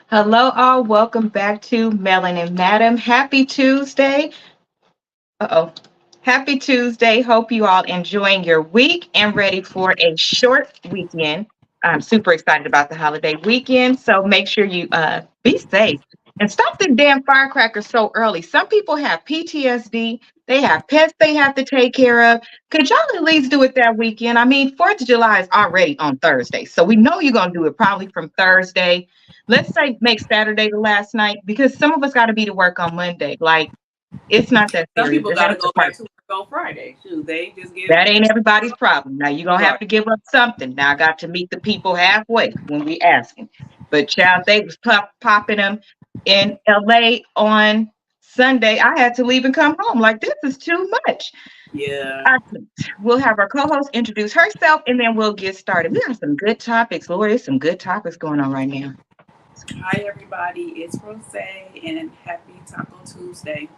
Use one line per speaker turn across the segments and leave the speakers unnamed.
Hello, all. Welcome back to Melanin Madam. Happy Tuesday. Uh-oh. Happy Tuesday. Hope you all enjoying your week and ready for a short weekend. I'm super excited about the holiday weekend, so make sure you be safe and stop the damn firecrackers so early. Some people have PTSD. They have pets they have to take care of. Could y'all at least do it that weekend? I mean, 4th of July is already on Thursday, so we know you're going to do it probably from Thursday. Let's say make Saturday the last night because some of us got to be to work on Monday. Like, it's not that
Some
serious.
people
It
got
has
to
to
go back to work on Friday. Shoot, they just get
that ain't everybody's problem. Now you're gonna have
right.
to give up something. Now I got to meet the people halfway when we asking. But child, they was popping them in LA on Sunday. I had to leave and come home. Like this is too much.
Yeah.
I We'll have our co-host introduce herself and then we'll get started. We have some good topics. Lord, there's some good topics going on right now.
Hi everybody, it's Rose and happy Taco Tuesday.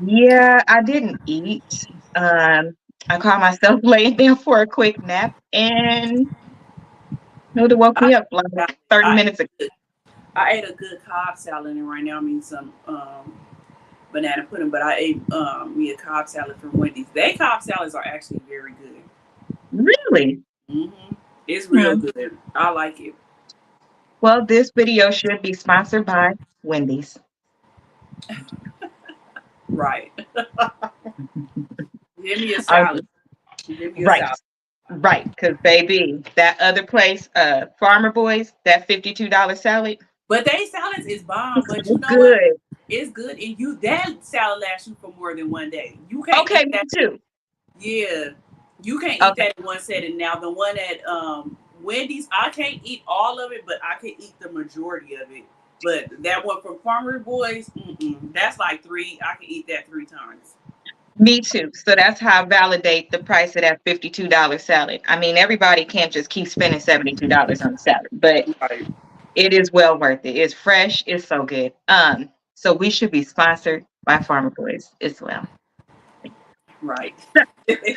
Yeah, I didn't eat. Um, I caught myself laying down for a quick nap and Hilda woke
I
me up like
I
30
ate
minutes ago.
a good, I ate a good Cobb salad and right now I'm eating some banana pudding, but I ate me a Cobb salad from Wendy's. They Cobb salads are actually very good.
Really?
It's real
Hmm.
good. I like it.
Well, this video should be sponsored by Wendy's.
Right. Give me a
Um,
salad. Give me a
right,
salad.
right. Because, baby, that other place, Farmer Boys, that $52 salad,
But they salads is bomb.
it's
But
so
you know what?
good.
It's good, and you that salad lasts you for more than one day. You can't
Okay,
eat
me
that.
too.
Yeah, you can't eat
Okay,
that in one setting. Now the one at Wendy's, I can't eat all of it, but I can eat the majority of it. But that one from Farmer Boys, that's like three. I can eat that three times.
me too. So that's how I validate the price of that $52 salad. I mean, everybody can't just keep spending $72 on a salad, but
Right.
it is well worth it. It's fresh. It's so good. So we should be sponsored by Farmer Boys as well.
Right.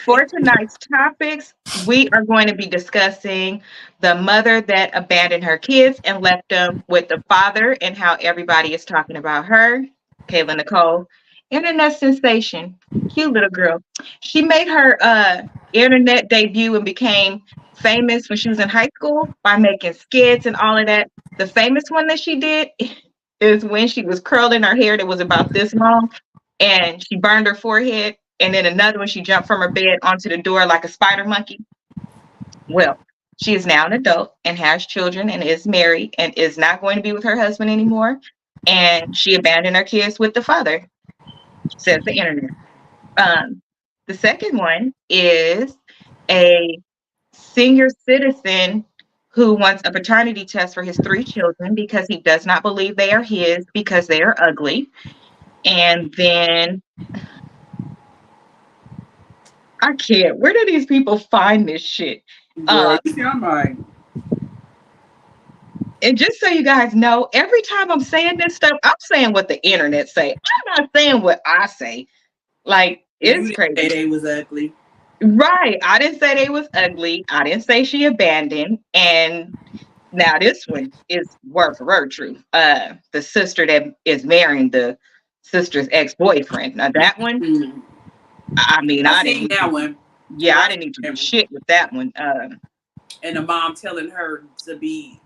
For tonight's topics, we are going to be discussing the mother that abandoned her kids and left them with the father and how everybody is talking about her, Kayla Nicole, internet sensation, cute little girl. She made her internet debut and became famous when she was in high school by making skits and all of that. The famous one that she did is when she was curling her hair that was about this long and she burned her forehead. And then another one, she jumped from her bed onto the door like a spider monkey. Well, she is now an adult and has children and is married and is not going to be with her husband anymore. And she abandoned her kids with the father, says the internet. Um, the second one is a senior citizen who wants a paternity test for his 3 children because he does not believe they are his because they are ugly. And then I can't. Where do these people find this shit?
Girl,
Uh,
you see, I'm like,
and just so you guys know, every time I'm saying this stuff, I'm saying what the internet say. I'm not saying what I say. Like,
you
it's
didn't say
crazy.
they was ugly.
Right. I didn't say they was ugly. I didn't say she abandoned. And now this one is word for word true. The sister that is marrying the sister's ex-boyfriend. Now that one,
Mm-hmm.
I mean,
I
I
seen
didn't need to
that
do,
one.
yeah, I
I
didn't
seen
need to do
that one.
shit with that one.
And the mom telling her to be,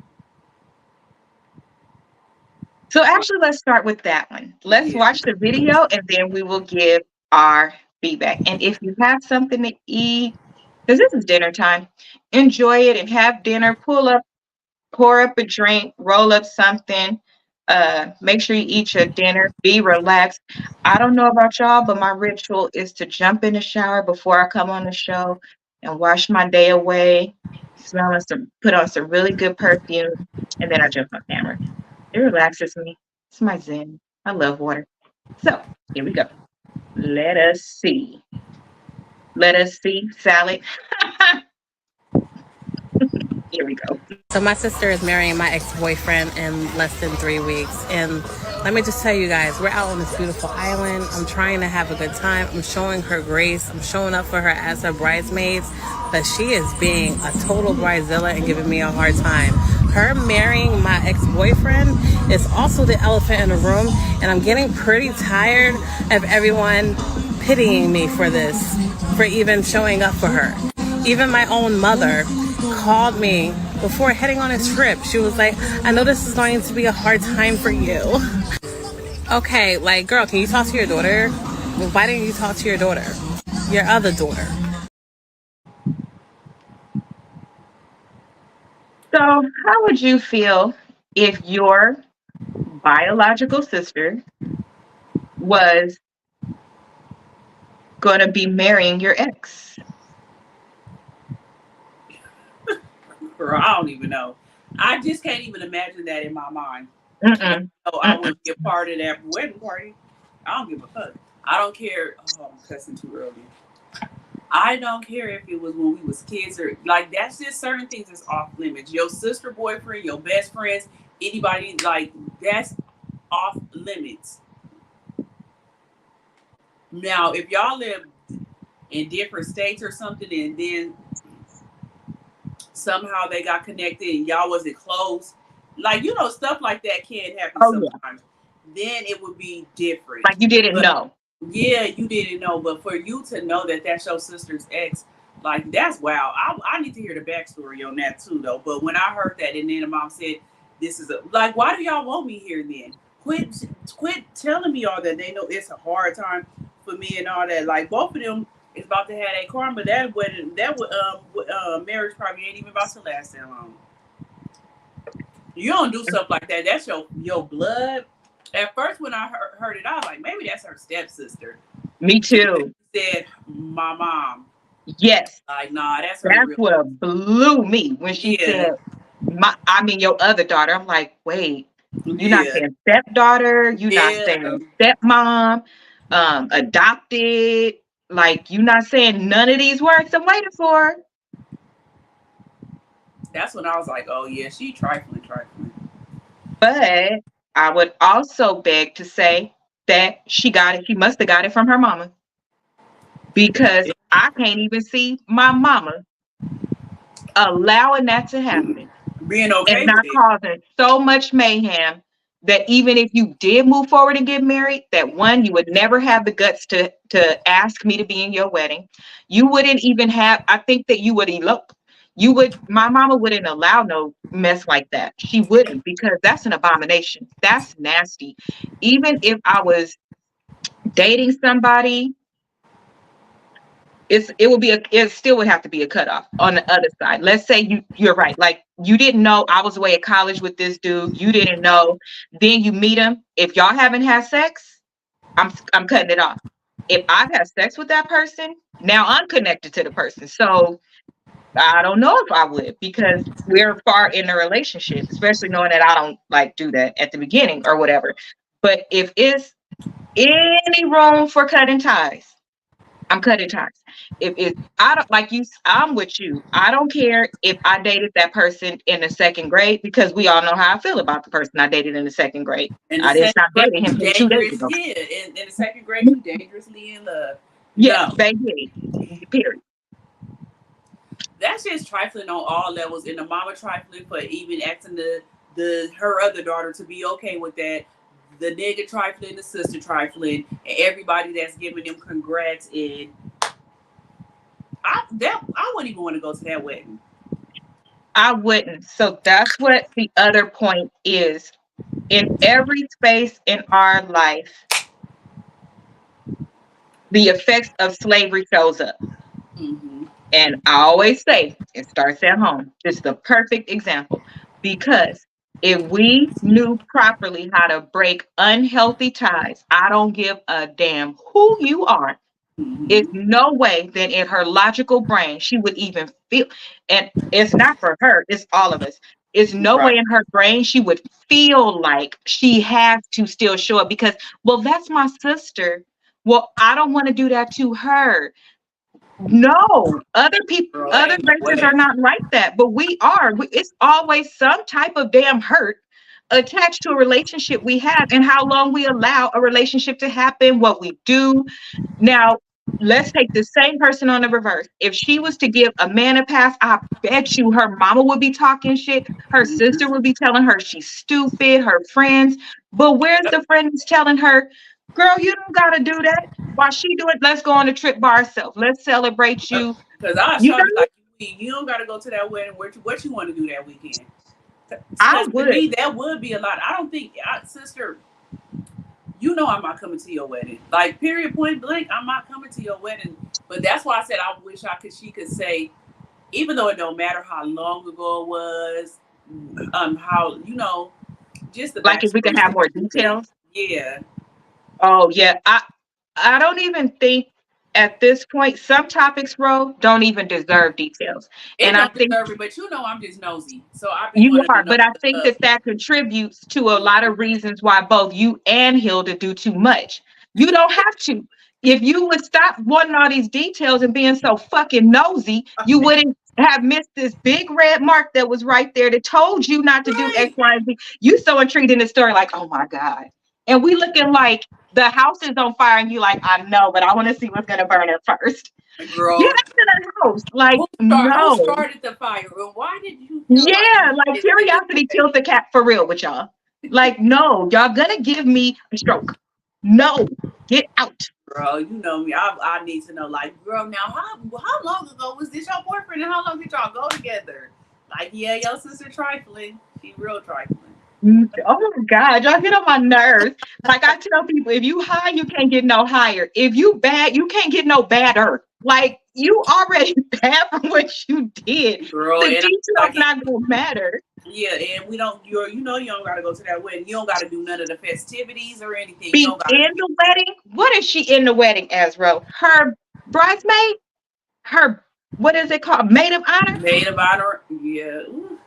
So actually, let's start with that one. Let's
yeah,
watch the video and then we will give our feedback. And if you have something to eat, because this is dinner time, enjoy it and have dinner. Pull up, pour up a drink, roll up something. Make sure you eat your dinner. Be relaxed. I don't know about y'all, but my ritual is to jump in the shower before I come on the show and wash my day away. Smelling some, put on some really good perfume, and then I jump on camera. It relaxes me. It's my zen. I love water. So here we go. Let us see. Let us see salad. Here we go.
So my sister is marrying my ex-boyfriend in less than 3 weeks. And let me just tell you guys, we're out on this beautiful island. I'm trying to have a good time. I'm showing her grace. I'm showing up for her as her bridesmaids. But she is being a total bridezilla and giving me a hard time. her marrying my ex-boyfriend is also the elephant in the room, and I'm getting pretty tired of everyone pitying me for this, for even showing up for her. Even my own mother called me before heading on a trip. She was like, I know this is going to be a hard time for you. Okay, like, girl, can you talk to your daughter? Why didn't you talk to your daughter? Your other daughter.
So, how would you feel if your biological sister was going to be marrying your ex?
Girl, I don't even know. I just can't even imagine that in my mind.
Mm-mm.
So I wouldn't be a part of that wedding party. I don't give a fuck. I don't care. Oh, I'm cussing too early. I don't care if it was when we was kids or like that's just certain things that's off limits. Your sister, boyfriend, your best friends, anybody like that's off limits. Now, if y'all live in different states or something, and then somehow they got connected and y'all wasn't close, like stuff like that can happen sometimes. Then it would be different.
Like you didn't know.
Yeah, you didn't know, but for you to know that that's your sister's ex, like that's wow. I need to hear the backstory on that too, though. But when I heard that, and then the mom said, "This is like, why do y'all want me here? Then quit telling me all that. They know it's a hard time for me and all that. Like both of them is about to have that karma. That wedding, marriage probably ain't even about to last that long. You don't do stuff like that. That's your blood." At first, when I heard it, I was like, maybe that's her stepsister.
Me too.
She said, my mom.
Yes.
Like, nah, that's her.
That's what blew me when she said, your other daughter. I'm like, wait, you're not saying stepdaughter. You're not saying stepmom, adopted. Like, you're not saying none of these words I'm waiting for.
That's when I was like, oh, yeah, she trifling.
But I would also beg to say that she must have got it from her mama. Because I can't even see my mama allowing that to happen.
Being okay
and not causing so much mayhem that even if you did move forward and get married, that one, you would never have the guts to ask me to be in your wedding. You wouldn't even have, I think that you would elope. My mama wouldn't allow no mess like that. She wouldn't, because that's an abomination. That's nasty. Even if I was dating somebody, it still would have to be a cutoff on the other side. Let's say you're right. Like you didn't know I was away at college with this dude. You didn't know. Then you meet him. If y'all haven't had sex, I'm cutting it off. If I've had sex with that person, now I'm connected to the person. So I don't know if I would, because we're far in a relationship, especially knowing that I don't like do that at the beginning or whatever. But if it's any room for cutting ties, I'm cutting ties. I'm with you. I don't care if I dated that person in the second grade, because we all know how I feel about the person I dated in the second grade. I didn't stop dating him for 2 days ago.
Yeah, in the second grade, you dangerously in love.
Yeah, baby. Period.
That's just trifling on all levels. And the mama trifling for even asking her other daughter to be okay with that. The nigga trifling, the sister trifling, and everybody that's giving them congrats. And I wouldn't even want to go to that wedding.
I wouldn't. So that's what the other point is. In every space in our life, the effects of slavery shows up. Mm-hmm. And I always say it starts at home. It's the perfect example, because if we knew properly how to break unhealthy ties, I don't give a damn who you are. Mm-hmm. It's no way that in her logical brain she would even feel, and it's not for her, it's all of us. It's no way in her brain she would feel like she has to still show up because, well, that's my sister. Well, I don't want to do that to her. No, other people, other races are not like that, but we are. It's always some type of damn hurt attached to a relationship we have, and how long we allow a relationship to happen, what we do. Now, let's take the same person on the reverse. If she was to give a man a pass, I bet you her mama would be talking shit. Her sister would be telling her she's stupid, her friends. But where's the friend who's telling her, girl, you don't gotta do that. While she do it, let's go on a trip by ourselves. Let's celebrate you.
Because I
You
saw you
know,
like you don't got to go to that wedding. What you want to do that weekend?
I
Because to
would.
me that would be a lot. I don't think, sister. You know I'm not coming to your wedding. Like period, point blank, I'm not coming to your wedding. But that's why I said I wish she could say, even though it don't matter how long ago it was, how just the
Like if we could
backstory
have
to
more
everything.
details.
Yeah.
Oh yeah. I don't even think at this point some topics, bro, don't even deserve details.
It
And I
don't
think
deserve it, but I'm just nosy. So I be
you
wanting to
are,
know
but I think
stuff.
that that contributes to a lot of reasons why both you and Hilda do too much. You don't have to. If you would stop wanting all these details and being so fucking nosy, you wouldn't have missed this big red mark that was right there that told you not to do X,
Right.
Y, and Z. You so intrigued in the story, like, oh my God. And we looking like the house is on fire, and you like, I know, but I want to see what's gonna burn it first. Get
Girl,
into the house. Like,
who
no.
started the fire? And why did you feel like
Yeah,
you
like
did it this
curiosity
way?
kills the cat for real with y'all. Like, no, y'all gonna give me a stroke. No, get out.
Girl, you know me. I need to know, like, girl, now how long ago was this your boyfriend and how long did y'all go together? Like, yeah, your sister trifling. She real trifling.
Oh my God, y'all get on my nerves. Like I tell people, if you high, you can't get no higher. If you bad, you can't get no badder. Like you already bad from what you did.
Girl,
The
and I
details
like it.
not gonna matter.
Yeah, and we don't. You don't gotta go to that wedding. You don't gotta do none of the festivities or anything. You
Be
don't gotta
in
be
the wedding. What is she in the wedding as, Ro? Her bridesmaid? Her, what is it called? Maid of honor?
made about her. Yeah. Ooh.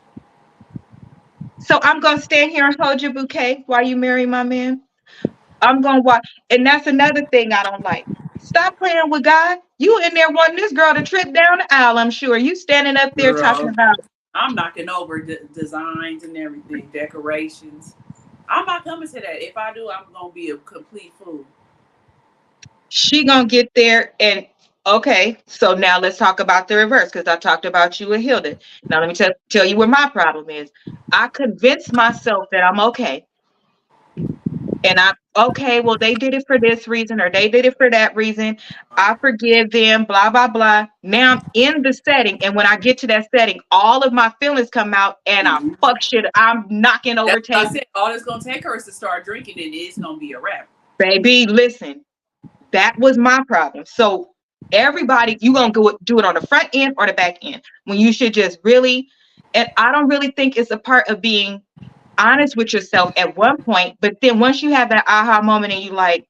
So I'm gonna stand here and hold your bouquet while you marry my man. I'm gonna watch, and that's another thing I don't like. Stop playing with God. You in there wanting this girl to trip down the aisle, I'm sure. You standing up there talking
Girl,
about
I'm knocking over designs and everything, decorations. I'm not coming to that. If I do, I'm gonna be a complete fool.
she gonna get there and okay, so now let's talk about the reverse because I talked about you and Hilda. Now let me tell you where my problem is. I convinced myself that I'm okay. And I, okay, well, they did it for this reason or they did it for that reason. I forgive them, blah, blah, blah. Now I'm in the setting. And when I get to that setting, all of my feelings come out and I
Mhm.
fuck shit. I'm knocking
That's
over
what I
tables.
said. All it's gonna take her is to start drinking, and it's gonna be a wrap.
Baby, listen, that was my problem. So everybody, you gonna go do it on the front end or the back end when you should just really, and I don't really think it's a part of being honest with yourself at one point, but then once you have that aha moment and you like,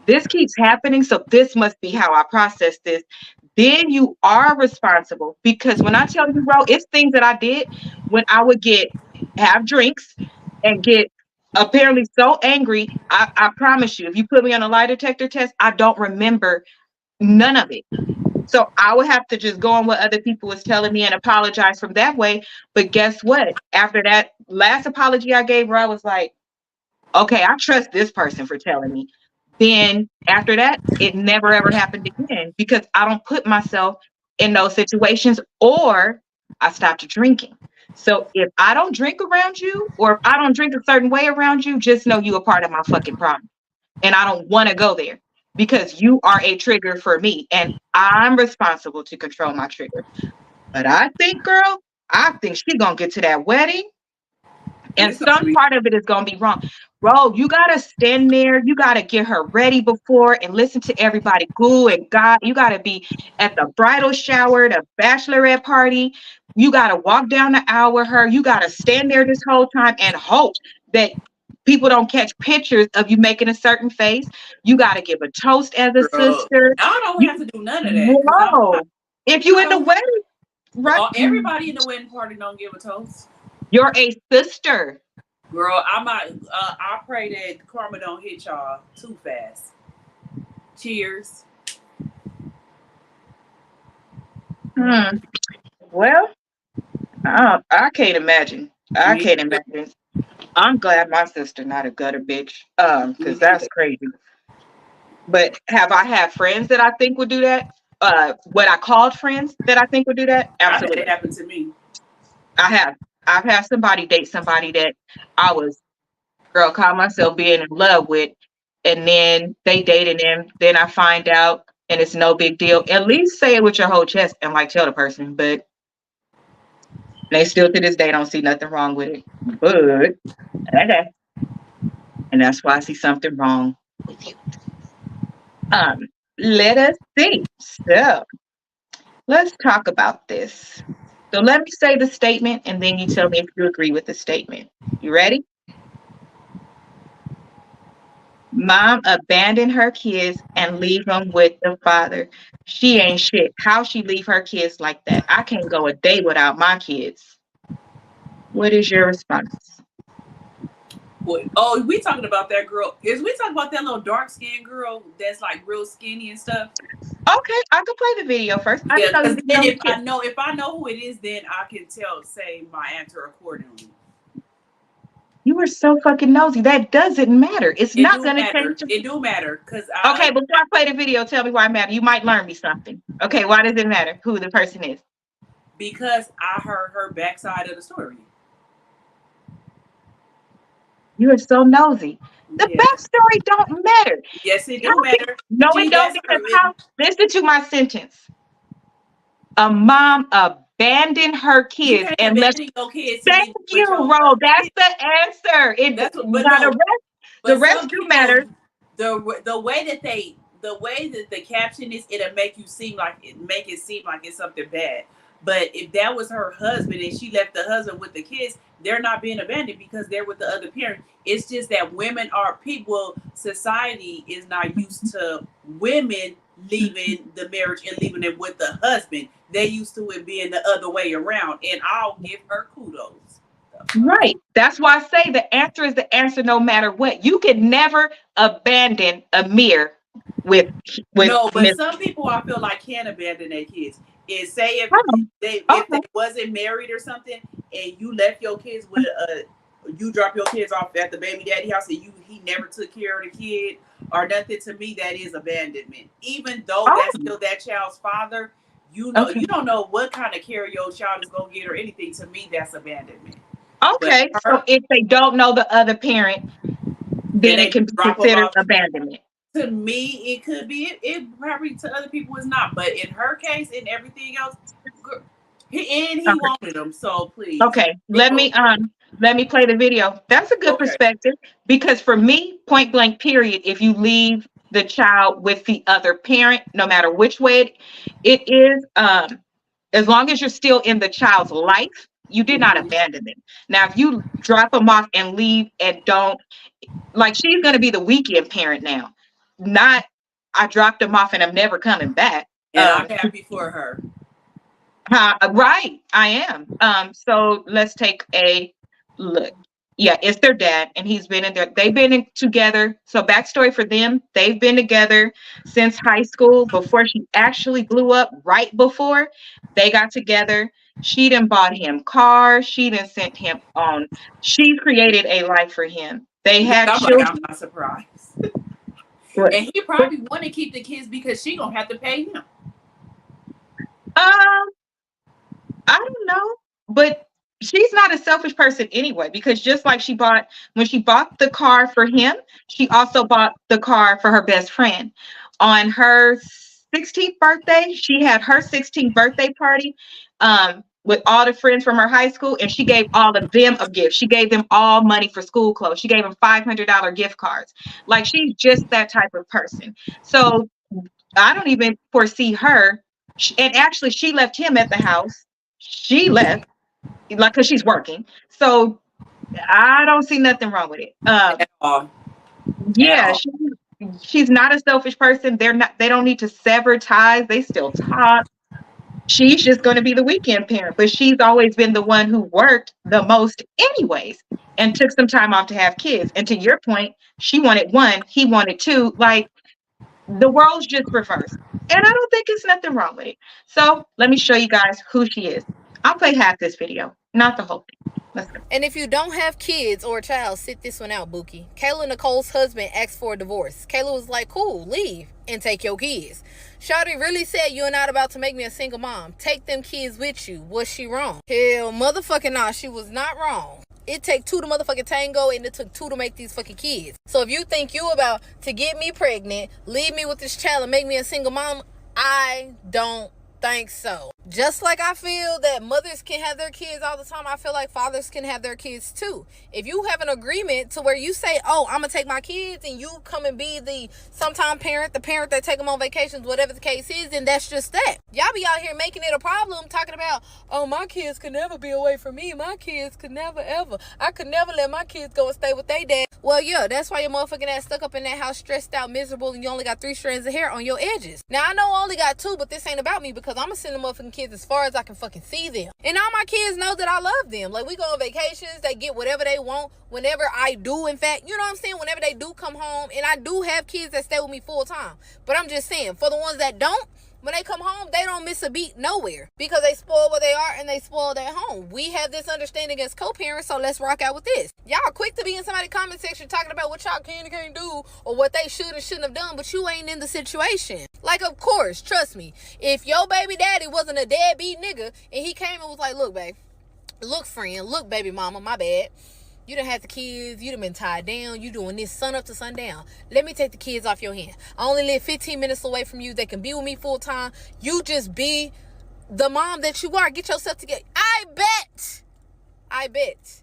this keeps happening, so this must be how I process this. Then you are responsible because when I tell you, bro, it's things that I did when I would have drinks and get apparently so angry. I promise you, if you put me on a lie detector test, I don't remember none of it. So I would have to just go on what other people was telling me and apologize from that way. But guess what? After that last apology I gave her, I was like, okay, I trust this person for telling me. Then after that, it never ever happened again because I don't put myself in those situations or I stopped drinking. So if I don't drink around you or if I don't drink a certain way around you, just know you a part of my fucking problem. And I don't want to go there because you are a trigger for me and I'm responsible to control my trigger. But I think, girl, I think she gonna get to that wedding and
It's gonna
some
be.
part of it is going to be wrong. Bro, you got to stand there. You got to get her ready before and listen to everybody goo and God. You got to be at the bridal shower, the bachelorette party. You got to walk down the aisle with her. You got to stand there this whole time and hope that people don't catch pictures of you making a certain face. You got to give a toast as a
Girl,
sister.
I don't
You,
have to do none of that because I'm not.
whoa. If you
I
in the
don't.
wedding, right?
Everybody in the wedding party don't give a toast.
You're a sister.
Girl, I might. I pray that karma don't hit y'all too fast. Cheers.
Hmm. Well, I can't imagine. I
Me,
can't imagine. I'm glad my sister not a gutter bitch.
me
Because that's
either.
crazy. But have I had friends that I think would do that? What I called friends that I think would do that?
I've had it
Absolutely.
happen to me.
I have. I've had somebody date somebody that I was, girl, call myself being in love with, and then they dated him. Then I find out, and it's no big deal. At least say it with your whole chest and like tell the person. But they still to this day don't see nothing wrong with it. But okay, and that's why I see something wrong with you. Um, let us see. So let's talk about this. So let me say the statement, and then you tell me if you agree with the statement. You ready? Mom abandoned her kids and leave them with the father. She ain't shit. How she leave her kids like that? I can't go a day without my kids. What is your response?
Oh, we talking about that girl. Is we talking about that little dark skinned girl that's like real skinny and stuff?
Okay, I can play the video first. I
Yeah,
didn't know you
because
didn't
then
know the kid.
if I know who it is, then I can say my answer accordingly.
You were so fucking nosy. That doesn't matter. It's
It
not
do
gonna
matter.
change.
It do matter because
Okay, before I play the video, tell me why it matters. You might learn me something. Okay, why does it matter who the person is?
because I heard her backside of the story.
You are so nosy. The
Yeah.
backstory don't matter.
Yes, it
How
do
can,
matter.
no,
She
it don't
that's her.
because how? Listen to my sentence. A mom abandoned her
You
kids
can't
and left.
abandon your kids to
Thank
leave
you,
with your
Ro. That's
kids.
the answer. It
That's what, but
now
no,
the
but
rest
some
do
people
matter.
the way that the caption is, it'll make it seem like it's something bad. But if that was her husband and she left the husband with the kids, they're not being abandoned because they're with the other parent. It's just that women are people. Society is not used to women leaving the marriage and leaving it with the husband. They used to it being the other way around, and I'll give her kudos.
Right. That's why I say the answer is the answer no matter what. You can never abandon Amir with with
No, but
Miss.
some people I feel like can abandon their kids. Is say
Oh,
if they
okay.
wasn't married or something, and you left your kids with you drop your kids off at the baby daddy house, and he never took care of the kid or nothing. To me, that is abandonment. Even though
Oh,
that's still that child's father,
okay.
you don't know what kind of care your child is gonna get or anything. To me, that's abandonment. But
Okay. So
her,
if they don't know the other parent,
then
then it
they
can be
drop them
considered
off.
abandonment.
To me, it could be. It probably to other people is not, but in her case and everything else, he
Okay.
wanted them. So please,
Okay.
Nicole.
Let me play the video. That's a good
Okay,
perspective because for me, point blank period, if you leave the child with the other parent, no matter which way it is, as long as you're still in the child's life, you did not
mm-hmm.
abandon them. Now, if you drop them off and leave and don't, like, she's going to be the weekend parent now, not I dropped them off and I'm never coming back.
And I'm happy for her.
Right, I am. So let's take a look. Yeah, it's their dad, and he's been in there. They've been together. So backstory for them: they've been together since high school. Before she actually blew up, right before they got together, she done bought him cars. She done sent him on. She created a life for him. They
Look,
had
I'm like, I'm
children.
not surprised.
But,
And he probably want to keep the kids because she gonna have to pay him.
um, I don't know, but she's not a selfish person anyway, because just like when she bought the car for him, she also bought the car for her best friend. On her 16th birthday, she had her 16th birthday party with all the friends from her high school, and she gave all of them a gift. She gave them all money for school clothes. She gave them $500 gift cards. Like, she's just that type of person. So I don't even foresee her. And actually, she left him at the house. She left, like, because she's working. So I don't see nothing wrong with it.
At all. At
Yeah,
all.
she's not a selfish person. They don't need to sever ties. They still talk. She's just going to be the weekend parent, but she's always been the one who worked the most anyways and took some time off to have kids. And to your point, she wanted one, he wanted two. Like, the world's just reversed. And I don't think there's nothing wrong with it. So let me show you guys who she is. I'll play half this video. Not the whole thing. Let's go.
And if you don't have kids or a child, sit this one out, Bookie. Kayla Nicole's husband asked for a divorce. Kayla was like, cool, leave and take your kids. Shawty really said, you're not about to make me a single mom. Take them kids with you. Was she wrong? Hell, motherfucking nah, she was not wrong. It take two to motherfucking tango, and it took two to make these fucking kids. So if you think you about to get me pregnant, leave me with this child, and make me a single mom, I don't think so. Just like I feel that mothers can have their kids all the time, I feel like fathers can have their kids too. If you have an agreement to where you say, oh, I'm gonna take my kids, and you come and be the sometime parent, the parent that take them on vacations, whatever the case is, then that's just that. Y'all be out here making it a problem, talking about, oh, my kids could never be away from me. My kids could never ever. I could never let my kids go and stay with their dad. Well, yeah, that's why your motherfucking ass stuck up in that house, stressed out, miserable, and you only got 3 strands of hair on your edges. Now, I know I only got 2, but this ain't about me, because I'm gonna send the motherfucking kids as far as I can fucking see them. And all my kids know that I love them. Like, we go on vacations, they get whatever they want, whenever I do, in fact, you know what I'm saying, whenever they do come home. And I do have kids that stay with me full time. But I'm just saying, for the ones that don't, when they come home, they don't miss a beat nowhere, because they spoil where they are and they spoiled at home. We have this understanding as co-parents, so let's rock out with this. Y'all quick to be in somebody's comment section talking about what y'all can and can't do, or what they should and shouldn't have done, but you ain't in the situation. Like, of course, trust me, if your baby daddy wasn't a deadbeat nigga and he came and was like, look, babe, look, friend, look, baby mama, my bad. You done had the kids, you done been tied down, you doing this sun up to sundown. Let me take the kids off your hand. I only live 15 minutes away from you. They can be with me full time. You just be the mom that you are. Get yourself together. I bet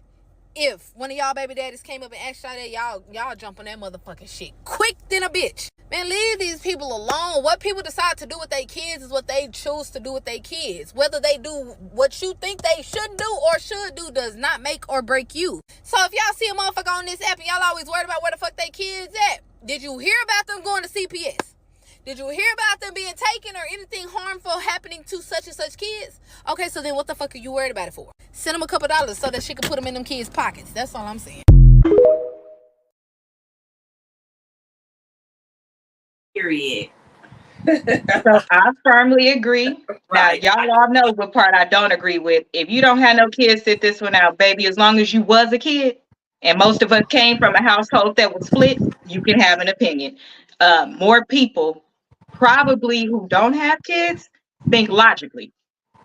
if one of y'all baby daddies came up and asked y'all that, y'all jump on that motherfucking shit quick than a bitch. Man, leave these people alone. What people decide to do with their kids is what they choose to do with their kids. Whether they do what you think they should do or should do does not make or break you. So if y'all see a motherfucker on this app and y'all always worried about where the fuck they kids at, did you hear about them going to CPS? Did you hear about them being taken or anything harmful happening to such and such kids? Okay, so then what the fuck are you worried about it for? Send them a couple dollars so that she can put them in them kids' pockets. That's all I'm saying.
Period.
So I firmly agree.
Right.
Now, y'all all know what part I don't agree with. If you don't have no kids, sit this one out, baby. As long as you was a kid, and most of us came from a household that was split, you can have an opinion. More people probably who don't have kids think logically.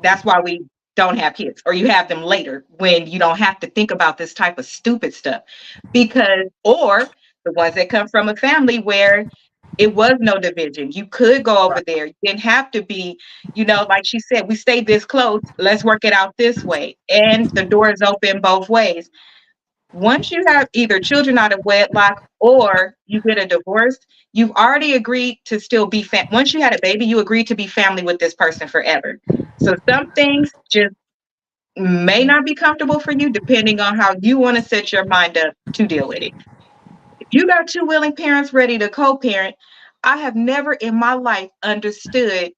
That's why we don't have kids, or you have them later when you don't have to think about this type of stupid stuff. Because, or the ones that come from a family where it was no division. You could go over there. You didn't have to be, like she said, we stay this close. Let's work it out this way. And the door is open both ways. Once you have either children out of wedlock or you get a divorce, you've already agreed to still be once you had a baby, you agreed to be family with this person forever. So some things just may not be comfortable for you depending on how you want to set your mind up to deal with it. If you got 2 willing parents ready to co-parent, I have never in my life understood,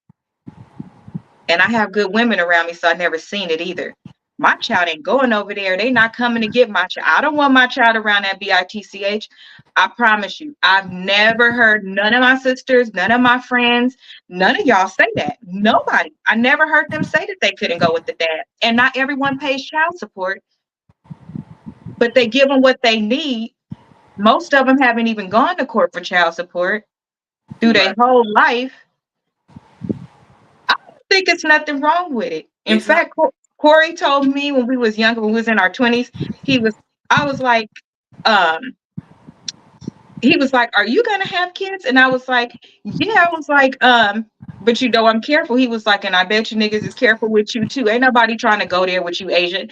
and I have good women around me, so I've never seen it either. My child ain't going over there. They not coming to get my child. I don't want my child around that 𝒂𝒐𝒏𝒆. I promise you, I've never heard none of my sisters, none of my friends, none of y'all say that. Nobody. I never heard them say that they couldn't go with the dad. And not everyone pays child support, but they give them what they need. Most of them haven't even gone to court for child support through their whole life. I don't think it's nothing wrong with it. In fact, Corey told me when we was younger, when we was in our 20s, he was like, are you gonna have kids? And I was like, yeah. I was like, but I'm careful. He was like, and I bet you niggas is careful with you too. Ain't nobody trying to go there with you, Asian. And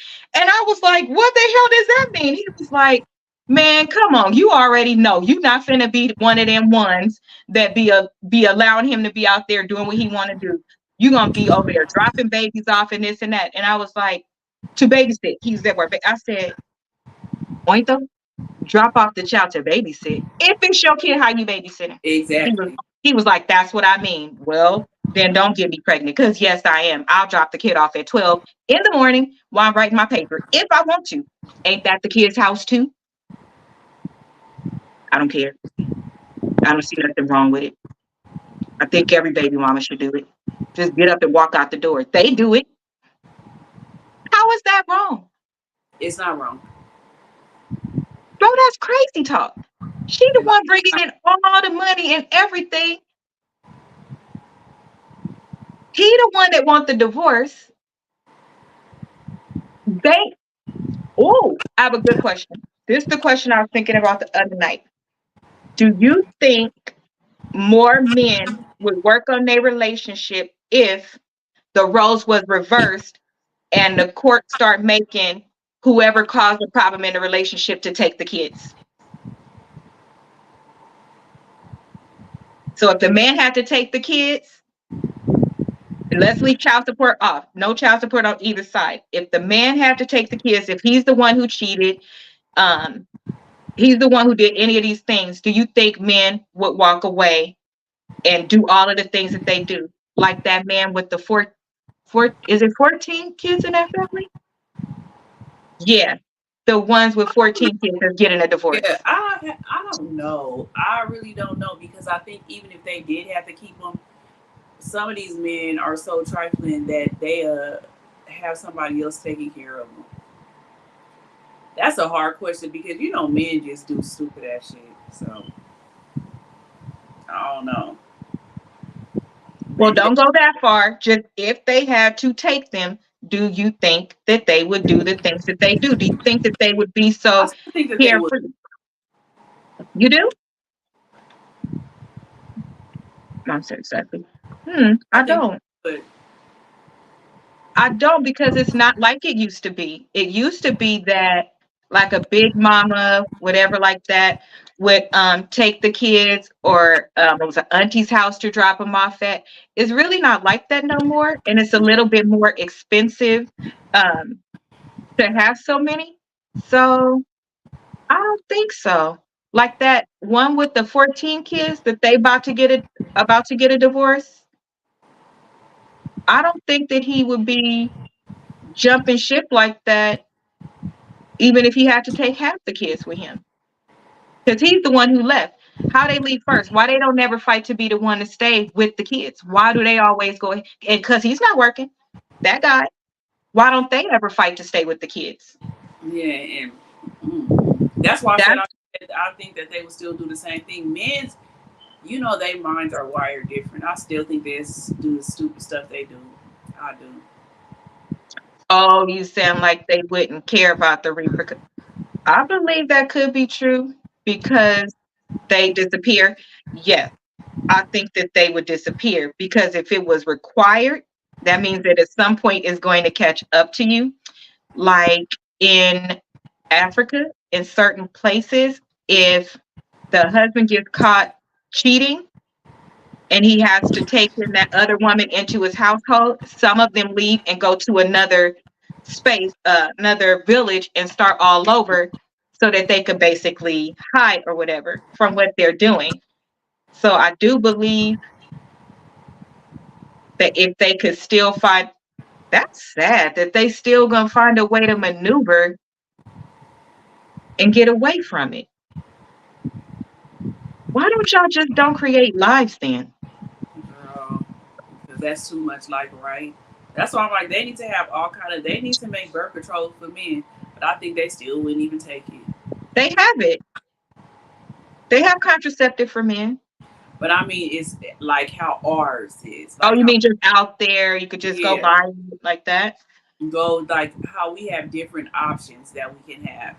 I was like, what the hell does that mean? He was like, man, come on, you already know you not finna be one of them ones that be allowing him to be out there doing what he want to do. You gonna be over there dropping babies off and this and that. And I was like, to babysit. He was that word. I said, Ointo, drop off the child to babysit. If it's your kid, how you babysitting?
Exactly.
He was like, that's what I mean. Well, then don't get me pregnant, because yes, I am. I'll drop the kid off at 12 in the morning while I'm writing my paper if I want to. Ain't that the kid's house too? I don't care. I don't see nothing wrong with it. I think every baby mama should do it. Just get up and walk out the door. They do it. How is that wrong?
It's not wrong.
Bro, that's crazy talk. She the
It's
one bringing in all the money and everything. He the one that want the divorce. They, oh, I have a good question. This is the question I was thinking about the other night. Do you think more men would work on their relationship if the roles was reversed and the court start making whoever caused the problem in the relationship to take the kids? So if the man had to take the kids, let's leave child support off. No child support on either side. If the man had to take the kids, if he's the one who cheated, um, he's the one who did any of these things, do you think men would walk away and do all of the things that they do? Like that man with the is it 14 kids in that family? Yeah. The ones with 14 kids are getting a
yeah,
divorce.
I don't know. I really don't know because I think even if they did have to keep them, some of these men are so trifling that they have somebody else taking care of them. That's a hard question because men just do stupid ass shit. So I don't know.
Well,
Maybe they.
don't go that far. Just if they had to take them, do you think that they would do the things that they do? Do you think that they would be
I
so
still think that they would.
carefree? You do? Not so exactly.
I
I
think
don't.
they would.
I don't because it's not like it used to be. It used to be that like a big mama, whatever like that, would take the kids or it was an auntie's house to drop them off at. It's really not like that no more. And it's a little bit more expensive um to have so many. So I don't think so. Like that one with the 14 kids that they about to get a divorce. I don't think that he would be jumping ship like that, even if he had to take half the kids with him. Because he's the one who left. How they leave first? Why they don't never fight to be the one to stay with the kids? Why do they always go? And because he's not working, that guy. Why don't they ever fight to stay with the kids?
Yeah, and that's why I said
That's
I think that they would still do the same thing. Men's, their minds are wired different. I still think they do the stupid stuff they do. I do.
oh, you sound like they wouldn't care about the repercussions. I believe that could be true because they disappear. Yes, I think that they would disappear because if it was required, that means that at some point it's going to catch up to you. Like in Africa, in certain places, if the husband gets caught cheating and he has to take in that other woman into his household, some of them leave and go to another space, another village, and start all over so that they could basically hide or whatever from what they're doing. So I do believe that if they could still find, that's sad that they still gonna find a way to maneuver and get away from it. Why don't y'all just don't create lives then?
Girl, because that's too much like right. That's why I'm like they need to have all kind of they need to make birth control for men, but I think they still wouldn't even take it.
They have it. They have contraceptive for men.
But I mean, it's like how ours is,
Oh,
like
you
how
mean just out there? You could just go
yeah,
buy it like that?
go like how we have different options that we can have,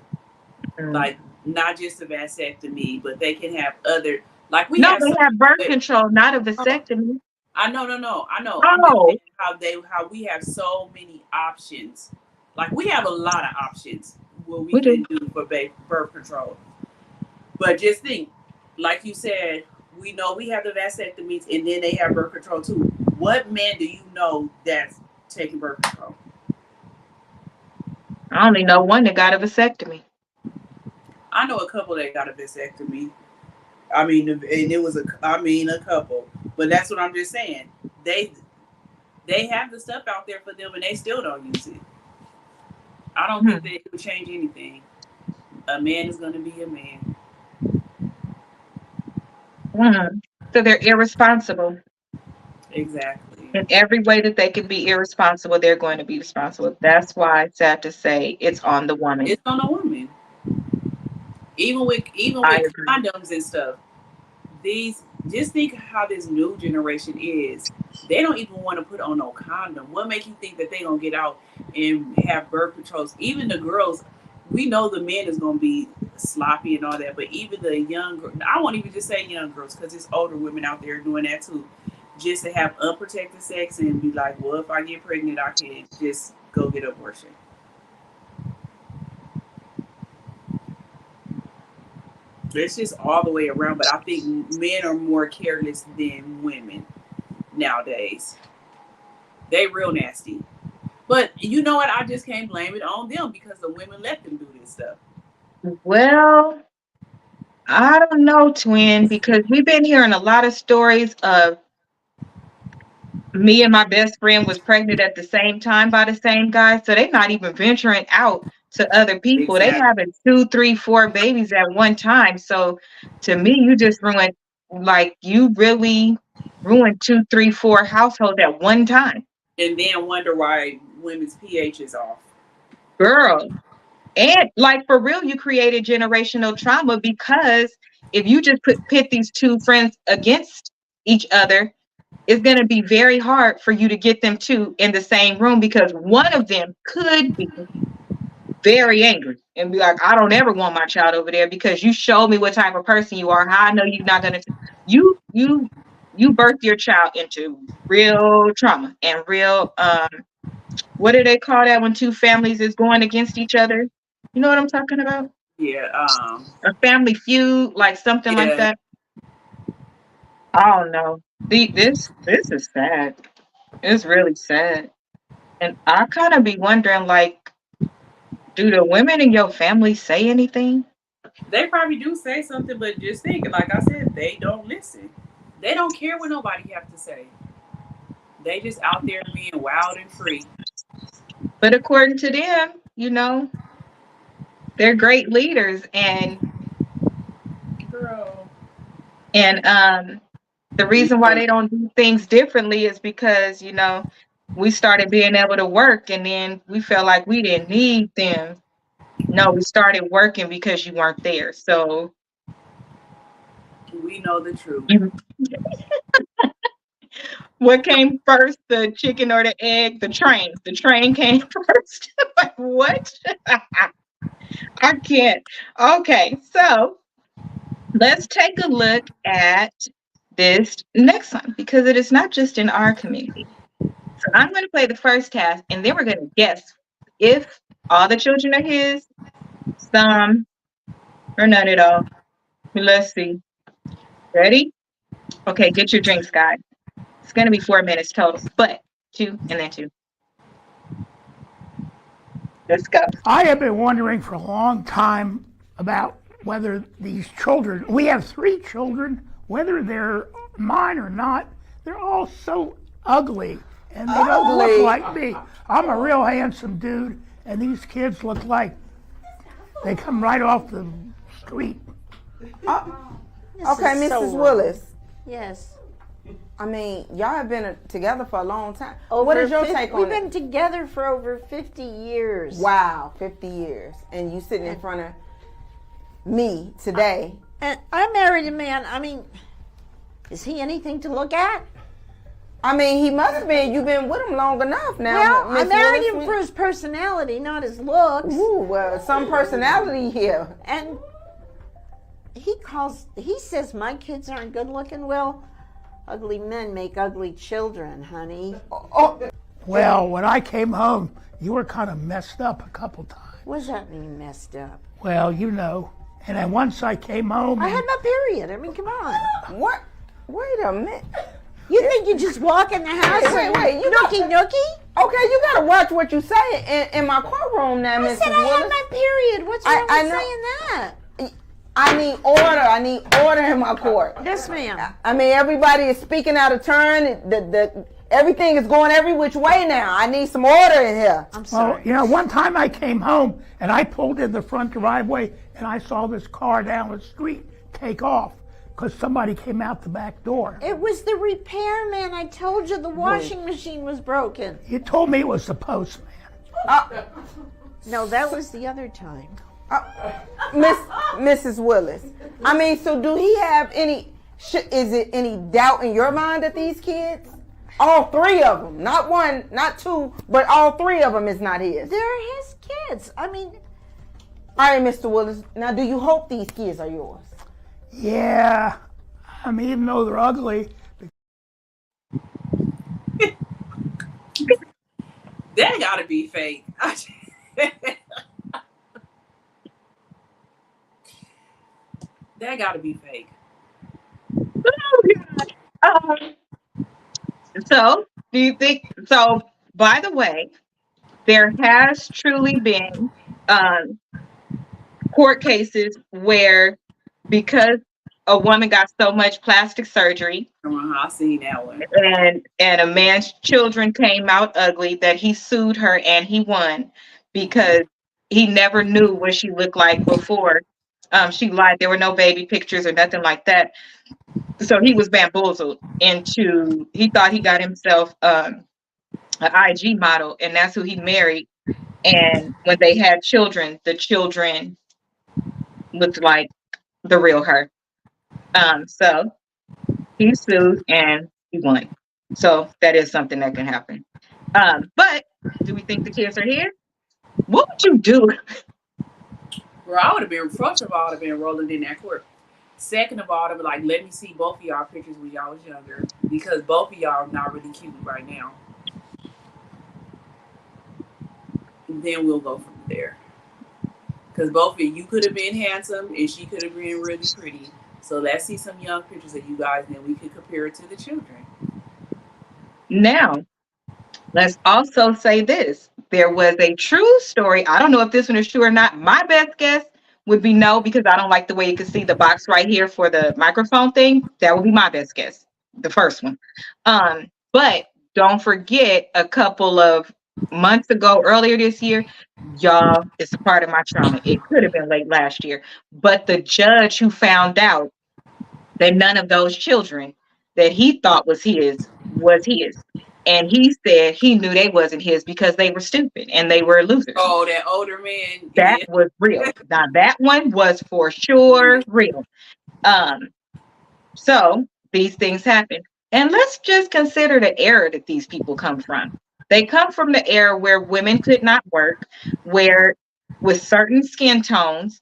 Mm.
like not just a vasectomy, but they can have other like we
No,
have
they
some.
have birth control, not a vasectomy.
I know, no, I know. I'm just
Oh,
saying how we have so many options. Like we have a lot of options what we
we do.
can do for birth control. But just think, like you said, we know we have the vasectomies, and then they have birth control too. What man do you know that's taking birth control?
I only know one that got a vasectomy.
I know a couple that got a vasectomy. I mean, and it was a couple. But that's what I'm just saying. They they have the stuff out there for them, and they still don't use it. I don't think
Hmm.
that it would change anything. A man is going to be a man.
Hmm. So they're irresponsible.
Exactly.
In every way that they can be irresponsible, they're going to be responsible. That's why it's sad to say it's on the woman.
It's on a woman. Even with
I agree.
condoms and stuff. Just think how this new generation is. They don't even want to put on no condom. What makes you think that they gonna get out and have birth controls? Even the girls, we know the men is gonna be sloppy and all that, but even the young girls, I won't even just say young girls because it's older women out there doing that too. Just to have unprotected sex and be like, well, if I get pregnant, I can just go get abortion. It's just all the way around, but I think men are more careless than women nowadays. They real nasty. But you know what? I just can't blame it on them because the women let them do this stuff.
Well, I don't know, twin, because we've been hearing a lot of stories of me and my best friend was pregnant at the same time by the same guy. So they're not even venturing out to other people. They
Exactly.
having 2, 3, 4 babies at one time. So to me, you just ruined, like, you really ruined 2, 3, 4 households at one time.
And then wonder why women's pH is off.
Girl. And like for real, you created generational trauma because if you just pit these two friends against each other, it's going to be very hard for you to get them two in the same room because one of them could be very angry and be like, I don't ever want my child over there because you showed me what type of person you are. How I know you're not going to, you birth your child into real trauma and real, what do they call that when two families is going against each other? You know what I'm talking about?
Yeah.
A family feud, like something like
Yeah.
that. I don't know. This is sad. It's really sad. And I kind of be wondering, like, do the women in your family say anything?
They probably do say something, but just think, like I said, they don't listen. They don't care what nobody have to say. They just out there being wild and free.
But according to them, you know, they're great leaders
Girl.
and the reason why they don't do things differently is because, you know, we started being able to work and then we felt like we didn't need them. No, we started working because you weren't there. So
We know the truth.
what came first, the chicken or the egg? The train. The train came first. Like, what? I can't. Okay, so let's take a look at this next one because it is not just in our community. So I'm going to play the first task and then we're going to guess if all the children are his, some, or none at all. Let's see. Ready? Okay, get your drinks, guys. It's going to be 4 minutes total, but 2 and then 2. Let's go.
I have been wondering for a long time about whether these children, we have 3 children, whether they're mine or not, they're all so ugly and they don't look like me. I'm a real handsome dude and these kids look like they come right off the street.
Okay, Mrs. Willis.
Yes.
I mean, y'all have been together for a long time. What is your take on
We've
it?
been together for over 50 years.
Wow, 50 years. And you sitting in front of me today.
And I married a man. I mean, is he anything to look at?
I mean, he must have been. You've been with him long enough now.
Well, I
Miss
married
Willis.
him for his personality, not his looks.
Ooh, well, some personality here.
And he says my kids aren't good looking. Well, ugly men make ugly children, honey.
Oh,
Well, when I came home, you were kind of messed up a couple times.
What does that mean, messed up?
Well, you know. And then once I came home,
I had my period. I mean, come on.
what? Wait a minute.
You think you just walk in the house
Wait, you
nookie?
Okay, you gotta watch what you say in my courtroom now,
I
Mrs.
said I
Willis.
had my period. What's wrong
I
with
know.
saying that?
I need order. I need order in my court.
Yes, ma'am.
I mean, everybody is speaking out of turn. Everything is going every which way now. I need some order in here.
I'm
well,
sorry.
you know, one time I came home and I pulled in the front driveway and I saw this car down the street take off. because somebody came out the back door.
It was the repairman. I told you the washing machine was broken.
You told me it was the postman.
No, that was the other time.
Mrs. Willis. I mean, so do he have any, is it any doubt in your mind that these kids, all three of them, not one, not two, but all three of them is not his?
They're his kids. I mean,
All right, Mr. Willis. Now, do you hope these kids are yours?
Yeah, I mean, even though they're ugly,
That gotta be fake. That gotta be fake.
So, do you think? So, by the way, there has truly been court cases where, because a woman got so much plastic surgery
I seen that one.
and a man's children came out ugly, that he sued her and he won because he never knew what she looked like before. She lied. There were no baby pictures or nothing like that. So he was bamboozled into, he thought he got himself an IG model, and that's who he married. And when they had children, the children looked like the real her. So he sued and he won. So that is something that can happen. But do we think the kids are here? What would you do?
Bro, I would have been, first of all, I would have been rolling in that court. Second of all, I'd be like, let me see both of y'all pictures when y'all was younger, because both of y'all are not really cute right now. And then we'll go from there. Because both of you could have been handsome and she could have been really pretty. So let's see some young pictures of you guys, and then we can compare it to the children.
Now, let's also say this. There was a true story. I don't know if this one is true or not. My best guess would be no, because I don't like the way you can see the box right here for the microphone thing. That would be my best guess, the first one. But don't forget, a couple of months ago, earlier this year, y'all, it's a part of my trauma. It could have been late last year, but the judge who found out that none of those children that he thought was his. And he said he knew they wasn't his because they were stupid and they were losers.
Oh, that older man.
That was real. Now that one was for sure real. So these things happen. And let's just consider the era that these people come from. They come from the era where women could not work, where with certain skin tones,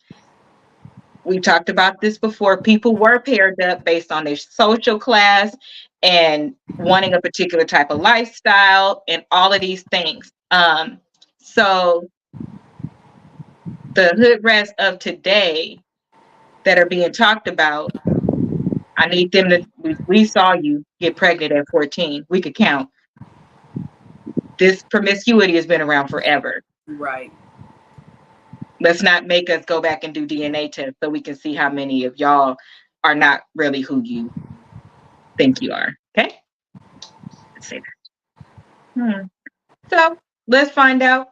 we talked about this before, people were paired up based on their social class and wanting a particular type of lifestyle and all of these things. So the hood rats of today that are being talked about, I need them to, we saw you get pregnant at 14. We could count. This promiscuity has been around forever.
Right.
Let's not make us go back and do DNA tests so we can see how many of y'all are not really who you think you are. Okay? Let's say that. So let's find out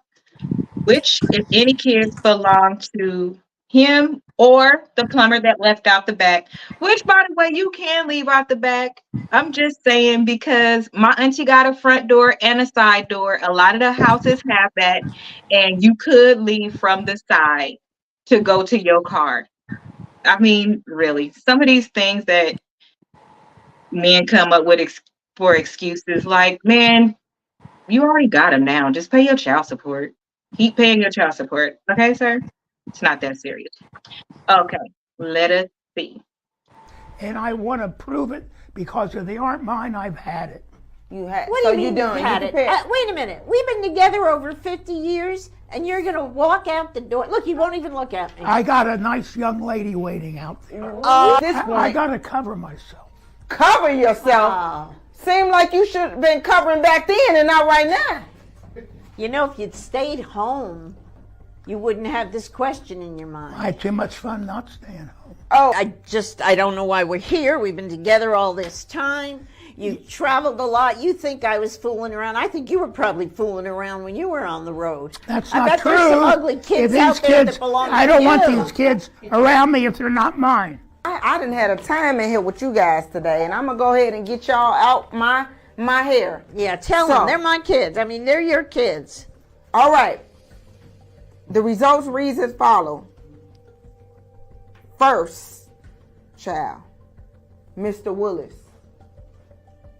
which, if any, kids belong to him or the plumber that left out the back, which, by the way, you can leave out the back. I'm just saying, because my auntie got a front door and a side door. A lot of the houses have that, and you could leave from the side to go to your car. I mean, really, some of these things that men come up with for excuses, like, man, you already got them now. Just pay your child support. Keep paying your child support. Okay, sir? It's not that serious. Okay, let us see.
and I want to prove it because if they aren't mine, I've had it.
You had.
What
So
do you
you
mean
doing?
you had
You
it?
prepared.
Wait a minute. We've been together over 50 years, and you're going to walk out the door. Look, you won't even look at me.
I got a nice young lady waiting out there.
At this
I
point,
got to cover myself.
cover yourself.
Oh.
Seemed like you should have been covering back then and not right now.
You know, if you'd stayed home, you wouldn't have this question in your mind.
I had too much fun not staying home.
Oh,
I don't know why we're here. We've been together all this time. You traveled a lot. You think I was fooling around. I think you were probably fooling around when you were on the road.
That's
I
not
bet
true.
there's some ugly
If
kids
these
out there
kids,
that belong to
I don't want
you.
these kids around me if they're not mine.
I didn't have a time in here with you guys today, and I'm gonna go ahead and get y'all out my hair.
Yeah, tell them they're my kids. I mean, they're your kids.
All right. The results reads as follow. First child, Mr. Willis,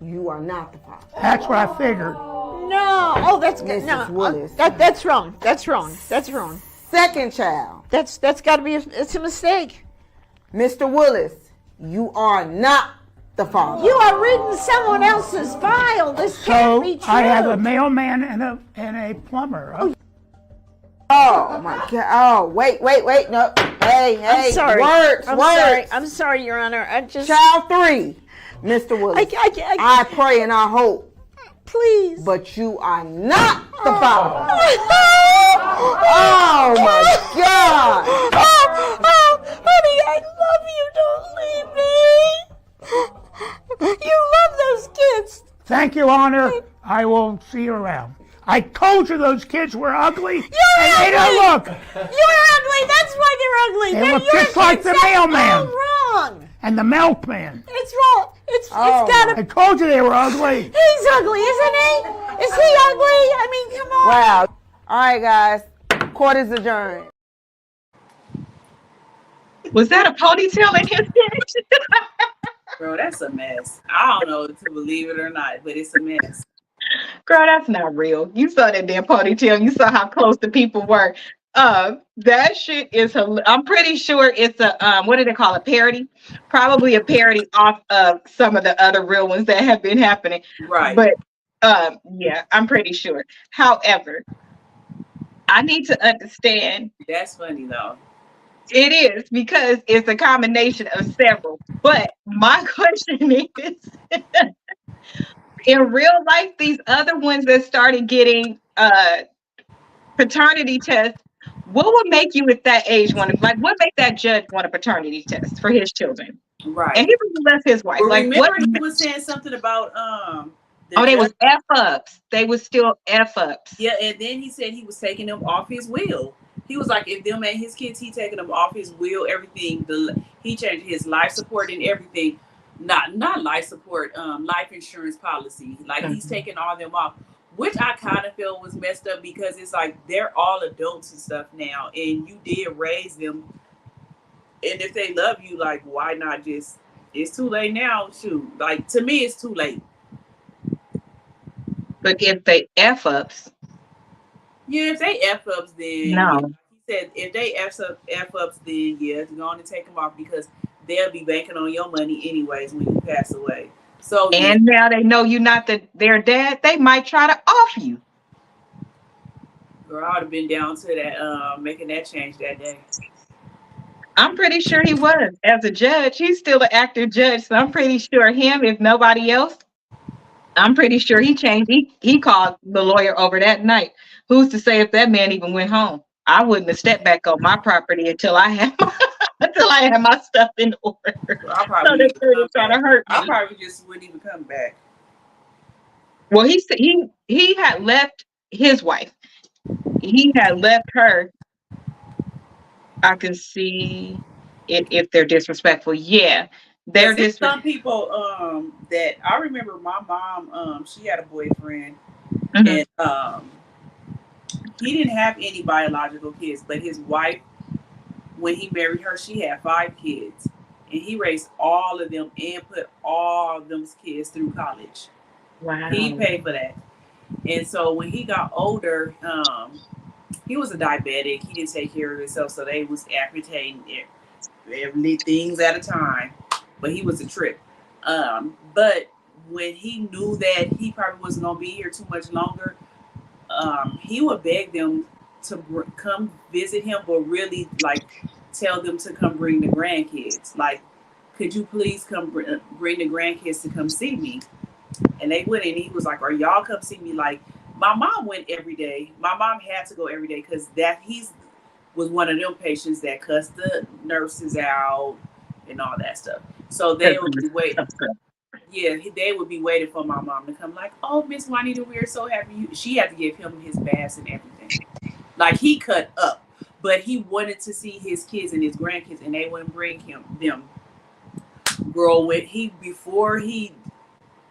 you are not the father.
That's what I figured.
No. Oh, that's good.
Mrs.
No,
Willis.
that's wrong. That's wrong. That's wrong.
Second child,
That's got to be. It's a mistake.
Mr. Willis, you are not the father.
You are reading someone else's file. This can't
So
be true.
I have a mailman and a plumber.
Oh my God! Oh wait! No, hey!
I'm sorry.
Words.
I'm sorry, Your Honor. I just.
Child 3, Mr. Willis. I pray and I hope,
please.
but you are not the father. Oh my God!
Honey, I love you. Don't leave me. You love those kids.
Thank you, Honor. I will see you around. I told you those kids were ugly.
You're
and
ugly.
they don't look.
You're ugly. That's why they're ugly.
They
They're
look
your
just like
kids.
the
That's
mailman.
all wrong.
And the milkman.
It's wrong. It's
Oh,
gotta.
I told you they were ugly.
He's ugly, isn't he? Is he ugly? I mean, come on.
Wow! All right, guys. Court is adjourned.
Was that a ponytail in his head?
Bro, that's a mess. I don't know to believe it or not, but it's a mess.
Girl, that's not real. You saw that damn ponytail. You saw how close the people were. That shit is. I'm pretty sure it's a what do they call it? Parody? Probably a parody off of some of the other real ones that have been happening.
Right.
But yeah, I'm pretty sure. However, I need to understand.
That's funny though.
It is because it's a combination of several. But my question is, in real life, these other ones that started getting paternity tests, what would make you at that age want to, like, what make that judge want a paternity test for his children?
Right.
And he really left his wife.
But
Like,
remember
what?
he was saying something about
They was F-ups. They was still F-ups.
Yeah, and then he said he was taking them off his will. He was like, if them ain't his kids, he taking them off his will, everything. He changed his life support and everything. Not life support, life insurance policy. Like he's taking all them off, which I kind of feel was messed up because it's like they're all adults and stuff now, and you did raise them. And if they love you, like why not just? It's too late now. Shoot, like to me, it's too late.
But if they F-ups,
yeah, if they F-ups, then
no.
Yeah. He said if they F-ups, then yeah, you're going to take them off because they'll be banking on your money anyways when you pass away. So
And now they know you're not their dad, they might try to off you.
girl, I would have been down to that, making that change that day.
I'm pretty sure he was. As a judge, he's still an active judge, so I'm pretty sure him, if nobody else, I'm pretty sure he changed. He called the lawyer over that night. Who's to say if that man even went home? I wouldn't have stepped back on my property until I had my stuff in order.
I probably
So they were trying to hurt me.
I probably just wouldn't even come back.
Well, he said he had left his wife. He had left her. I can see it if they're disrespectful. Yeah, they're disrespectful.
Some people that I remember my mom, she had a boyfriend,
Mhm.
and he didn't have any biological kids, but his wife, when he married her, she had 5 kids, and he raised all of them and put all of them kids through college.
Wow.
He paid for that. And so when he got older, he was a diabetic. He didn't take care of himself, so they was amputating every things at a time. But he was a trip. But when he knew that he probably wasn't gonna be here too much longer, he would beg them to come visit him, but really like tell them to come bring the grandkids. Like, could you please come bring the grandkids to come see me? And they went, and he was like, "Are y'all come see me?" Like, my mom went every day. My mom had to go every day because was one of them patients that cussed the nurses out and all that stuff. So they would be waiting. Yeah, they would be waiting for my mom to come. Like, "Oh, Miss Juanita, we're so happy." She had to give him his baths and everything. Like, he cut up, but he wanted to see his kids and his grandkids, and they wouldn't bring them. Girl, before he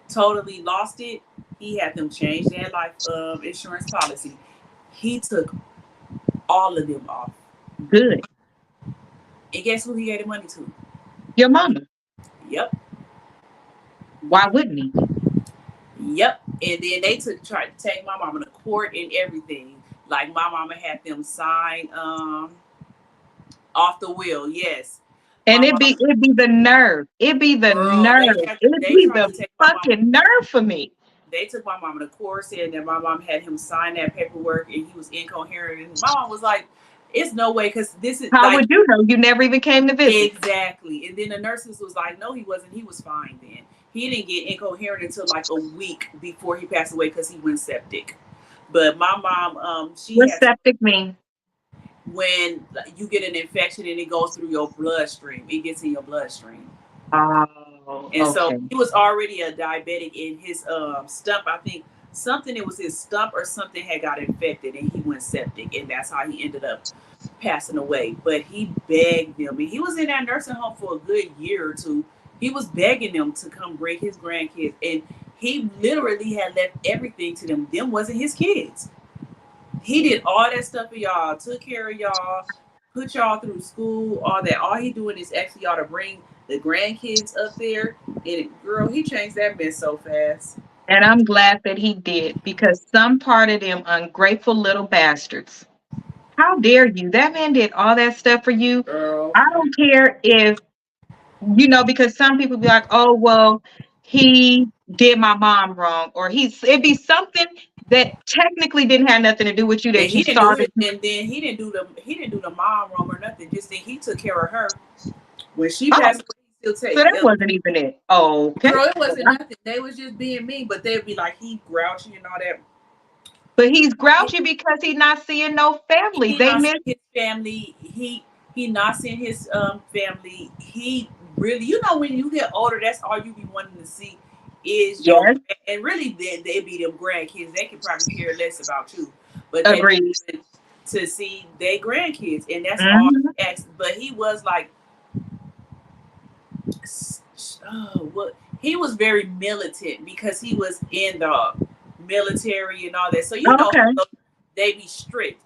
totally lost it, he had them change their life insurance policy. He took all of them off.
Good.
And guess who he gave the money to?
Your mama.
Yep.
Why wouldn't he?
Yep. And then they tried to take my mama to court and everything. Like my mama had them sign off the will. Yes.
And
My
it'd be
mama,
the nerve. It'd be the
girl,
nerve. It'd
they
be
tried
the
to take my mama.
fucking nerve for me.
They took my mama to court, saying that my mom had him sign that paperwork and he was incoherent. And my mom was like, "It's no way, because this is
How
like."
would you know? You never even came to visit.
Exactly. And then the nurses was like, "No, he wasn't. He was fine then. He didn't get incoherent until like a week before he passed away because he went septic." But my mom, she
What's
had
septic mean?
when you get an infection and it goes through your bloodstream, it gets in your bloodstream.
Oh,
And
okay.
so he was already a diabetic in his stump. I think it was his stump or something had got infected and he went septic, and that's how he ended up passing away. But he begged them. I mean, he was in that nursing home for a good year or two. He was begging them to come bring his grandkids, and he literally had left everything to them. Them wasn't his kids. He did all that stuff for y'all, took care of y'all, put y'all through school, all that. All he doing is asking y'all to bring the grandkids up there. And girl, he changed that mess so fast.
And I'm glad that he did, because some part of them ungrateful little bastards. How dare you? That man did all that stuff for you.
Girl.
I don't care if, because some people be like, oh, well, he did my mom wrong, or it'd be something that technically didn't have nothing to do with you
And
that you
he didn't
saw.
do it, and then he didn't do the mom wrong or nothing. Just think he took care of her when she passed away. He still
So that wasn't even it. Okay.
Girl, it wasn't nothing. They was just being mean, but they'd be like, he grouchy and all that.
But he's grouchy because he's not seeing no family. They miss
his family. He not seeing his family. He really, when you get older, that's all you be wanting to see is your, and really they be them grandkids. They can probably care less about you, but they
agreed
to see their grandkids, and that's all he asked. But he was like, he was very militant because he was in the military and all that. So they be strict.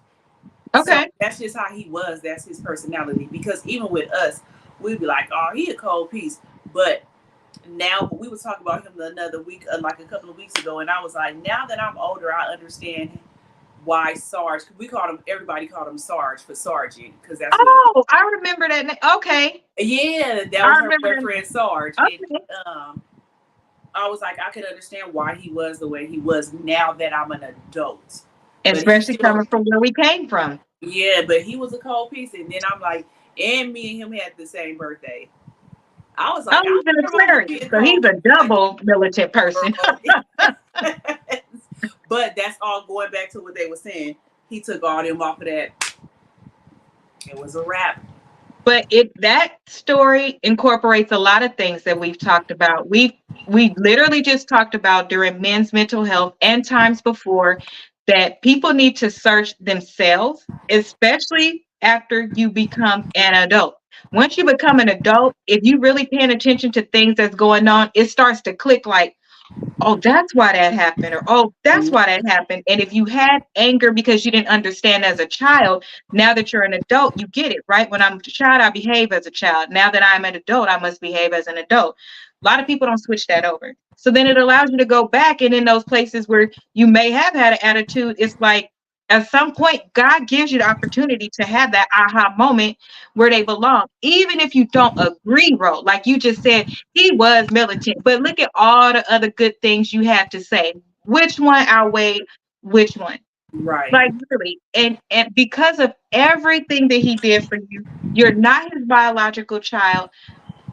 Okay.
So that's just how he was. That's his personality. Because even with us, we'd be like, oh, he a cold piece. But now we was talking about him another week, like a couple of weeks ago, and I was like, now that I'm older, I understand why Sarge. Everybody called him Sarge for Sergeant, because that's.
I remember that. Okay.
Yeah, that was her boyfriend Sarge. Okay. And I was like, I could understand why he was the way he was now that I'm an adult.
Especially coming from where we came from.
Yeah, but he was a cold piece. And then I'm like, and me and him had the same birthday. I was like,
he's an Aquarius, so he's a double militant person.
But that's all going back to what they were saying. He took all them off of that. It was a wrap.
But that story incorporates a lot of things that we've talked about. We literally just talked about during men's mental health and times before that people need to search themselves, especially after you become an adult. Once you become an adult, if you really paying attention to things that's going on, it starts to click like, oh, that's why that happened, or oh, that's why that happened. And if you had anger because you didn't understand as a child, now that you're an adult, you get it, right? When I'm a child, I behave as a child. Now that I'm an adult, I must behave as an adult. A lot of people don't switch that over. So then it allows you to go back, and in those places where you may have had an attitude, it's like at some point, God gives you the opportunity to have that aha moment where they belong. Even if you don't agree, Ro, like you just said, he was militant, but look at all the other good things you had to say. Which one outweighed which one?
Right.
Like really. And because of everything that he did for you, you're not his biological child.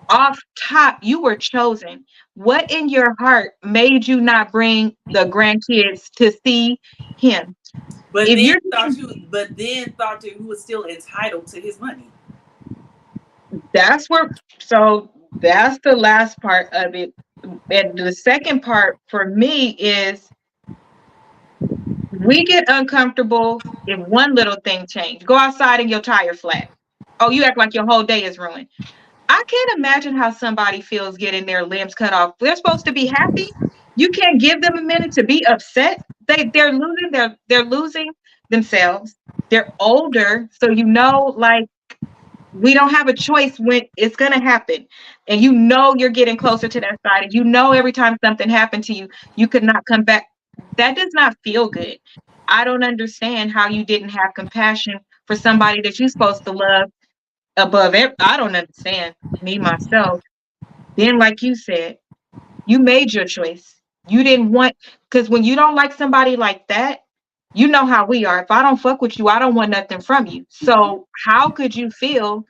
Off top, you were chosen. What in your heart made you not bring the grandkids to see him?
But then thought that you was still entitled to his money.
That's the last part of it. And the second part for me is we get uncomfortable if one little thing changed. Go outside and your tire flat. Oh, you act like your whole day is ruined. I can't imagine how somebody feels getting their limbs cut off. They're supposed to be happy. You can't give them a minute to be upset. They're losing themselves. They're older, so like we don't have a choice when it's gonna happen. And you're getting closer to that side. And every time something happened to you, you could not come back. That does not feel good. I don't understand how you didn't have compassion for somebody that you're supposed to love above every. I don't understand me myself. Then, like you said, you made your choice. You didn't want, because when you don't like somebody like that, you know how we are. If I don't fuck with you, I don't want nothing from you. So how could you feel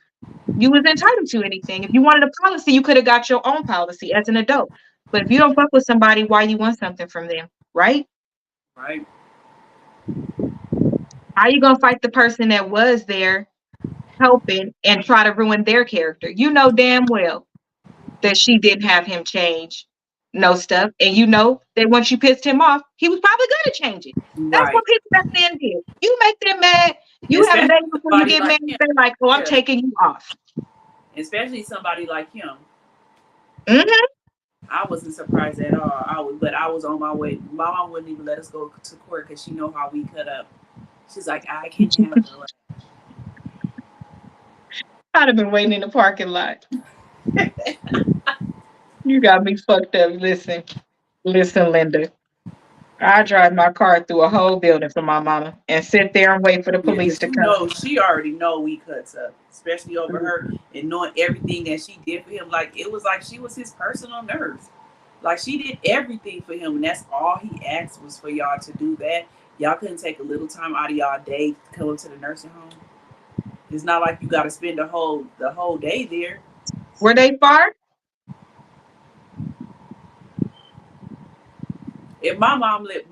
you was entitled to anything? If you wanted a policy, you could have got your own policy as an adult. But if you don't fuck with somebody, why you want something from them, right?
Right.
How you gonna fight the person that was there helping and try to ruin their character? You know damn well that she didn't have him change no stuff. And you know that once you pissed him off, he was probably gonna change it. That's
Right.
what people back then did. You make them mad, you have a
Especially
baby before you
somebody
get
like
mad,
him.
they're like, oh, I'm
Yeah.
taking you off.
Especially somebody like him.
Mm-hmm.
I wasn't surprised at all. But I was on my way. My mom wouldn't even let us go to court because she know how we cut up. She's like, I can't handle it.
I'd have been waiting in the parking lot. You got me fucked up. Listen, Linda. I drive my car through a whole building for my mama and sit there and wait for the
Yeah,
police
because
to
you
come.
know, she already know we cuts up, especially over her and knowing everything that she did for him. Like, it was like she was his personal nurse. Like, she did everything for him, and that's all he asked was for y'all to do that. Y'all couldn't take a little time out of y'all day to come up to the nursing home. It's not like you got to spend the whole day there.
Were they far?
If my mom lived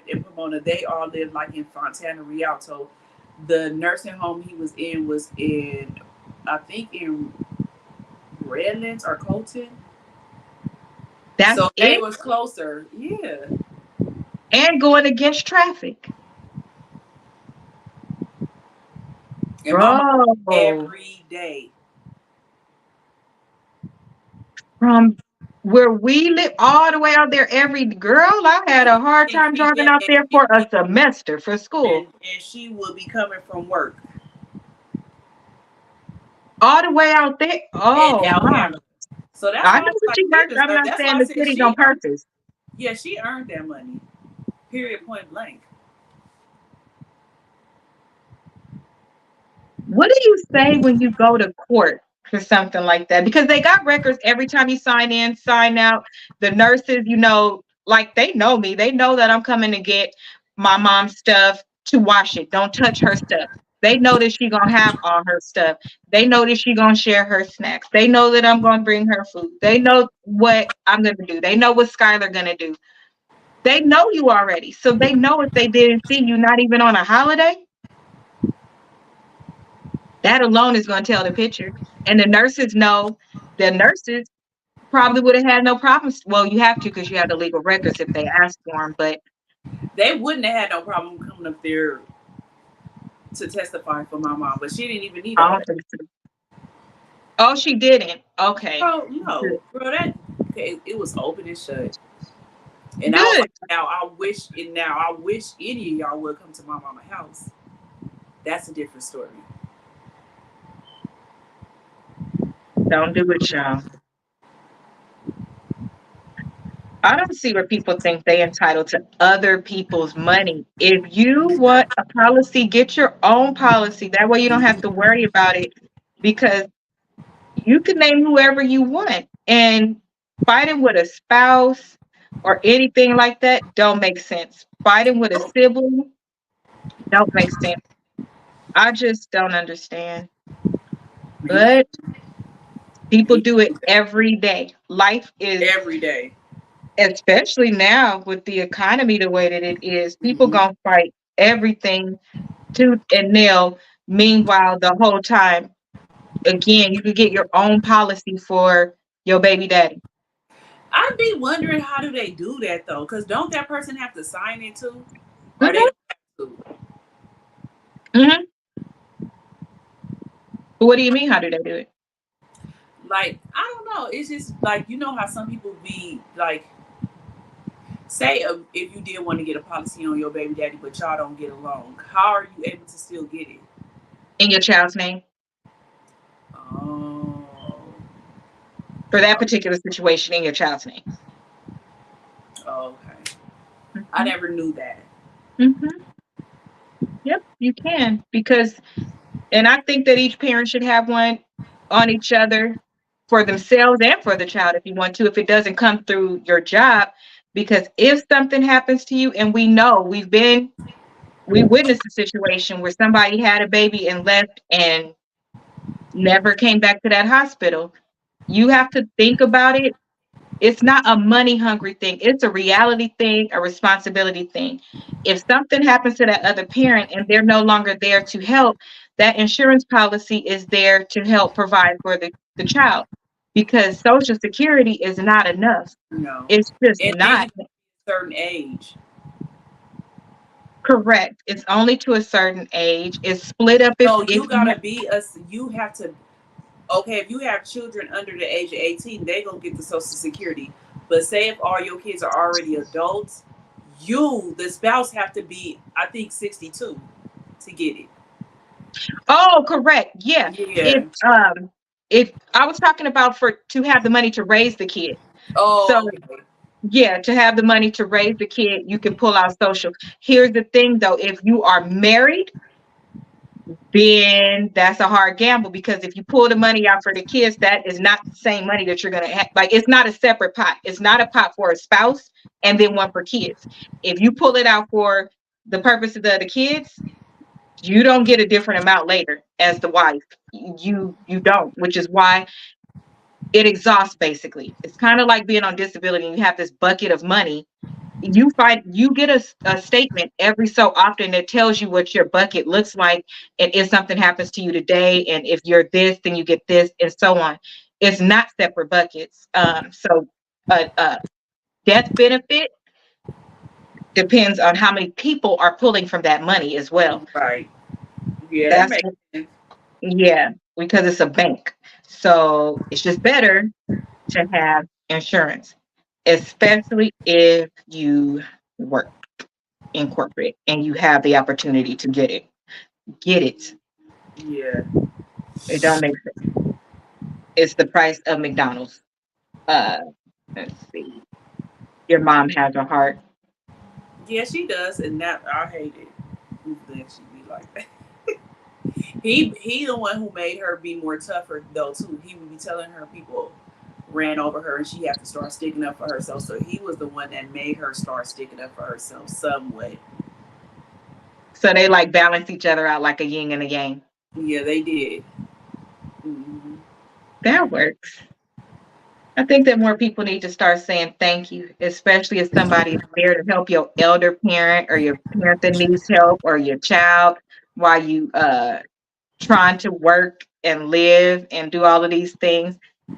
in Pomona. They all lived like in Fontana, Rialto. The nursing home he was in, I think, in Redlands or Colton.
That's
So they
it?
was closer. Yeah.
And going against traffic.
And my mom
Bro,
every day.
from where we live all the way out there, every girl, I had a hard
And
time
she
driving
and,
out
and,
there for a semester for school.
and she would be coming from work
All the way out there.
and
Oh my.
Alhambra. So that's
I
why
know
it's
what
like
she
she
worked. I'm
deserved.
not
That's why
saying
I
the
said
city's on
she earned.
purpose.
Yeah, she earned that money. Period. Point blank.
What do you say when you go to court for something like that? Because they got records every time you sign in, sign out. The nurses, like they know me. They know that I'm coming to get my mom's stuff to wash it. Don't touch her stuff. They know that she gonna have all her stuff. They know that she gonna share her snacks. They know that I'm gonna bring her food. They know what I'm gonna do. They know what Skylar gonna do. They know you already. So they know if they didn't see you, not even on a holiday, that alone is going to tell the picture. And the nurses probably would have had no problems. Well, you have to because you have the legal records if they ask for them. But
They wouldn't have had no problem coming up there to testify for my mom, but she didn't even need
I
all
don't
that.
think so. Oh, she didn't. Okay.
Oh no, bro, it was open and shut. And I was
Good.
like, now I wish any of y'all would come to my mama's house. That's a different story.
Don't do it, y'all. I don't see where people think they entitled to other people's money. If you want a policy, get your own policy. That way you don't have to worry about it because you can name whoever you want. And fighting with a spouse or anything like that don't make sense. Fighting with a sibling don't make sense. I just don't understand. But people do it every day. Life is,
Every day.
especially now with the economy the way that it is, people
Mm-hmm.
gonna fight everything tooth and nail. Meanwhile, the whole time, again, you could get your own policy for your baby daddy.
I'd be wondering how do they do that though? Because don't that person have to sign it too? Or they
Hmm.
don't have to?
Hmm. What do you mean? How do they do it?
like, I don't know. It's just like, you know how some people be like, say if you did want to get a policy on your baby daddy, but y'all don't get along, how are you able to still get it?
In your child's name.
Oh,
For that particular situation, in your child's name.
okay. I never knew that.
Yep, you can, because, and I think that each parent should have one on each other for themselves and for the child if you want to, if it doesn't come through your job. Because if something happens to you, and we know we witnessed a situation where somebody had a baby and left and never came back to that hospital, you have to think about it. It's not a money hungry thing. It's a reality thing, a responsibility thing. If something happens to that other parent and they're no longer there to help, that insurance policy is there to help provide for the child, because Social Security is not enough.
No.
It's just
And then
not.
you get a certain age.
Correct. It's only to a certain age. It's split up
So
if
you gotta be you have to, okay, if you have children under the age of 18, they're gonna get the Social Security. But say if all your kids are already adults, the spouse, have to be, I think, 62 to get it.
Oh, correct. Yeah.
Yeah.
If I was talking about to have the money to raise the kid. So
Oh, okay.
yeah, to have the money to raise the kid, you can pull out Social. Here's the thing though, if you are married, then that's a hard gamble, because if you pull the money out for the kids, that is not the same money that you're going to have. Like, it's not a separate pot. It's not a pot for a spouse and then one for kids. If you pull it out for the purpose of the kids, you don't get a different amount later as the wife. You don't, which is why it exhausts basically. It's kind of like being on disability and you have this bucket of money. You get a statement every so often that tells you what your bucket looks like, and if something happens to you today, and if you're this, then you get this, and so on. It's not separate buckets. So death benefit depends on how many people are pulling from that money as well.
Right. Yeah, that
That's
makes sense.
Yeah, because it's a bank. So it's just better to have insurance, especially if you work in corporate and you have the opportunity to get it. Get it.
Yeah.
It don't make sense. It's the price of McDonald's. Uh, let's see. Your mom has a heart.
Yeah, she does, and that I hate it. That she be like that. He the one who made her be more tougher though too. He would be telling her people ran over her and she had to start sticking up for herself. So he was the one that made her start sticking up for herself somewhat.
So they like balance each other out like a yin and a yang.
Yeah, they did. Mm-hmm.
That works. I think that more people need to start saying thank you, especially if somebody's there to help your elder parent or your parent that needs help or your child while you trying to work and live and do all of these things.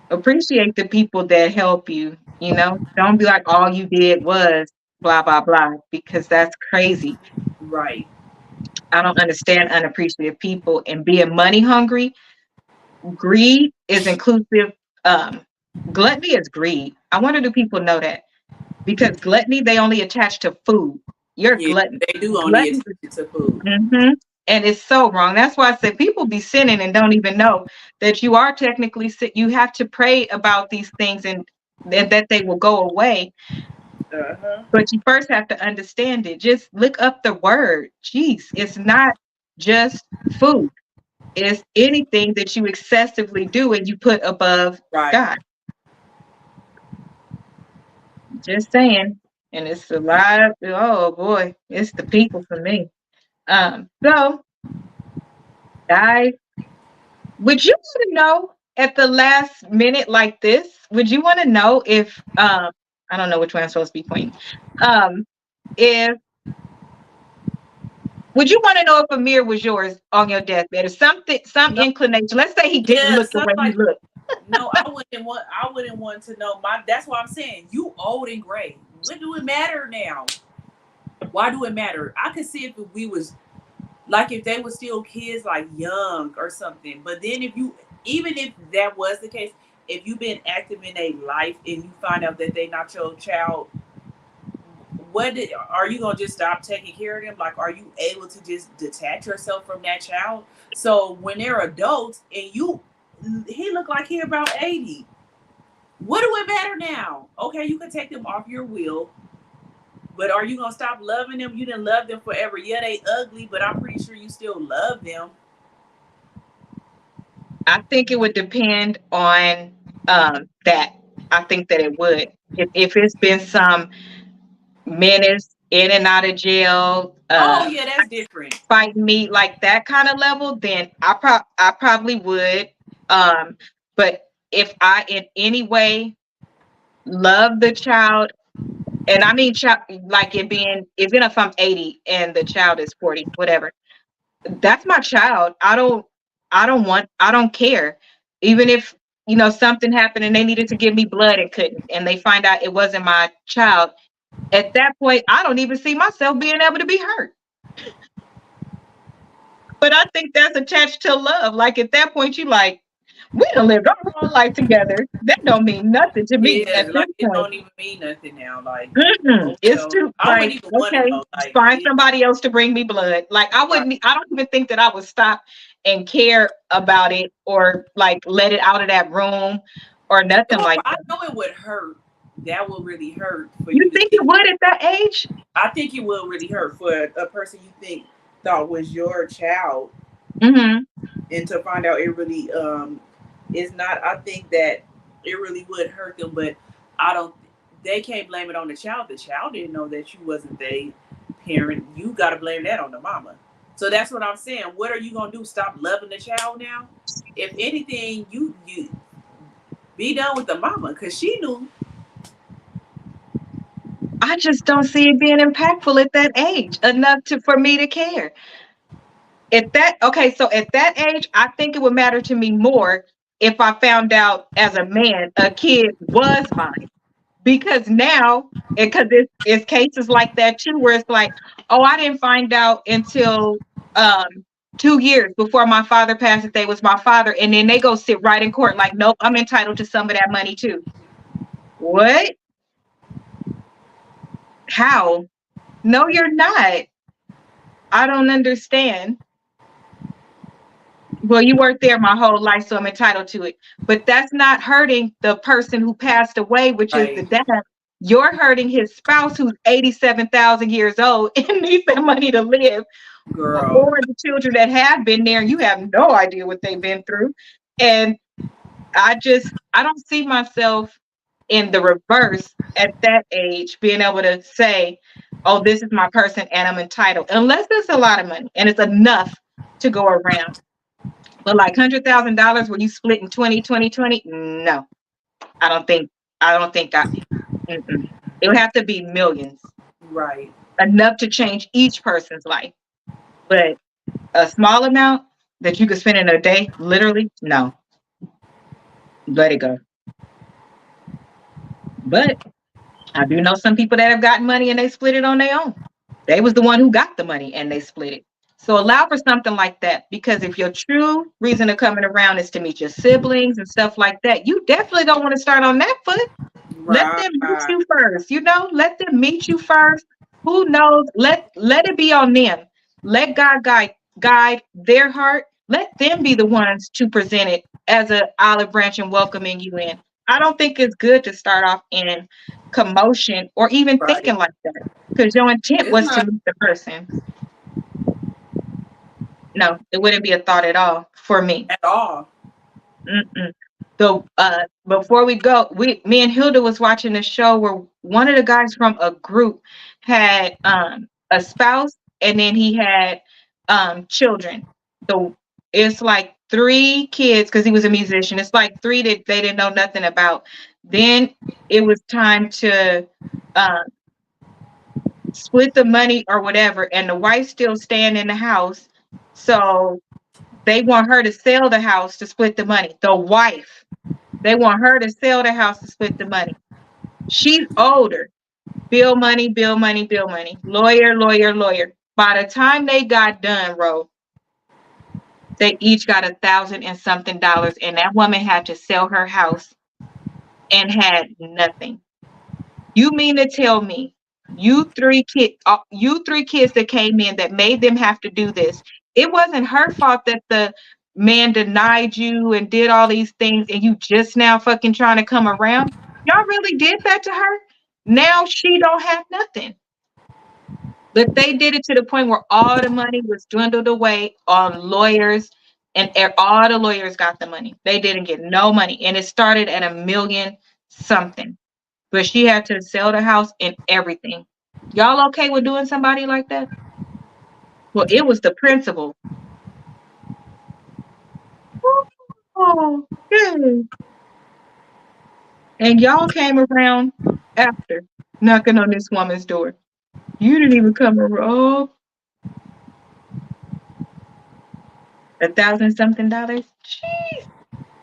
Appreciate the people that help you, you know. Don't be like all you did was blah blah blah, because that's crazy.
Right.
I don't understand unappreciative people, and being money hungry. Greed is inclusive. Um, Gluttony is greed. I wonder, do people know that? Because gluttony, they only attach to food. You're
Yeah,
glutton.
they do only
Gluttony.
attribute to food.
Mm-hmm. And it's so wrong. That's why I said people be sinning and don't even know that you are technically sick. You have to pray about these things and that they will go away.
Uh-huh.
But you first have to understand it. Just look up the word. Jeez, it's not just food. It's anything that you excessively do and you put above
Right.
God. Just saying. And it's a lot. Oh boy, it's the people for me. So guys, would you want to know at the last minute like this? Would you want to know if I don't know which one I'm supposed to be pointing. If Would you want to know if Amir was yours on your deathbed, or something, some
No.
inclination? Let's say he didn't
Yeah,
look the way he looked.
no, I wouldn't want to know. That's why I'm saying you old and gray. What do it matter now? Why do it matter? I could see if we was like, if they were still kids, like young or something. But then even if that was the case, if you've been active in a life and you find out that they're not your child, are you gonna just stop taking care of them? Like, are you able to just detach yourself from that child? So when they're adults and he looked like he about 80. What do it matter now? Okay, you can take them off your will, but are you gonna stop loving them? You didn't love them forever. Yeah, they ugly, but I'm pretty sure you still love them.
I think it would depend on that. I think that it would. If it's been some menace in and out of jail,
Oh yeah, that's different.
fighting me like that kind of level, then I probably would. But if I in any way love the child, and I mean child, like it being, even if I'm 80 and the child is 40, whatever, that's my child. I don't care. Even if, something happened and they needed to give me blood and couldn't, and they find out it wasn't my child, at that point, I don't even see myself being able to be hurt. But I think that's attached to love. Like at that point, you like, we done lived our whole life together. That don't mean nothing to me at
Yeah,
this
like it
point.
don't even mean nothing now. Like,
It's too,
I wouldn't
like,
even want to
okay,
know. Like,
find somebody else to bring me blood. Like I wouldn't, I don't even think that I would stop and care about it, or like let it out of that room or nothing like
I
that.
know it would hurt. That will really hurt for
You
you to
think it
think.
would at that age?
I think it will really hurt for a person you thought was your child,
Mm-hmm.
and to find out it really is not. I think that it really would hurt them, but I don't. They can't blame it on the child. The child didn't know that you wasn't their parent. You got to blame that on the mama. So that's what I'm saying. What are you gonna do? Stop loving the child now? If anything, you be done with the mama, because she knew.
I just don't see it being impactful at that age enough for me to care. So at that age, I think it would matter to me more if I found out as a man a kid was mine. Because now, because it's cases like that too, where it's like, oh, I didn't find out until um 2 years before my father passed that they was my father, and then they go sit right in court like, nope, I'm entitled to some of that money too. What? How? No, you're not. I don't understand. Well, you weren't there my whole life, so I'm entitled to it. But that's not hurting the person who passed away, which is the
Like,
dad. You're hurting his spouse who's 87,000 years old and needs that money to live,
girl,
or the children that have been there. You have no idea what they've been through. And I don't see myself in the reverse at that age, being able to say, oh, this is my person and I'm entitled, unless it's a lot of money and it's enough to go around. But like $100,000 when you split in 20, no, I don't think, mm-mm. It would have to be millions,
right.
enough to change each person's life. But a small amount that you could spend in a day, literally, no, let it go. But I do know some people that have gotten money and they split it on their own. They was the one who got the money and they split it. So allow for something like that, because if your true reason of coming around is to meet your siblings and stuff like that, you definitely don't want to start on that foot. Let them meet
Right.
you first, let them meet you first. Who knows? Let it be on them. Let God guide their heart. Let them be the ones to present it as an olive branch and welcoming you in. I don't think it's good to start off in commotion or even
Right.
thinking like that, because your intent
It's
was to
not
meet the person. No, it wouldn't be a thought at all for me.
at all.
Mm-mm. So before we go, me and Hilda was watching a show where one of the guys from a group had a spouse, and then he had children. So it's like 3 kids, because he was a musician. It's like 3 that they didn't know nothing about. Then it was time to uh, split the money or whatever, and the wife's still staying in the house. So they want her to sell the house to split the money. The wife. They want her to sell the house to split the money. She's older. Bill money, bill money, bill money. Lawyer, lawyer, lawyer. By the time they got done, Ro, they each got $1,000 and something, and that woman had to sell her house and had nothing. You mean to tell me you three kids that came in that made them have to do this? It wasn't her fault that the man denied you and did all these things, and you just now fucking trying to come around. Y'all really did that to her. Now she don't have nothing. But they did it to the point where all the money was dwindled away on lawyers, and all the lawyers got the money. They didn't get no money, and it started at $1 million something. But she had to sell the house and everything. Y'all okay with doing somebody like that? Well, it was the principal. Oh, yeah. And y'all came around after knocking on this woman's door. You didn't even come around. Oh, $1,000 something. Jeez.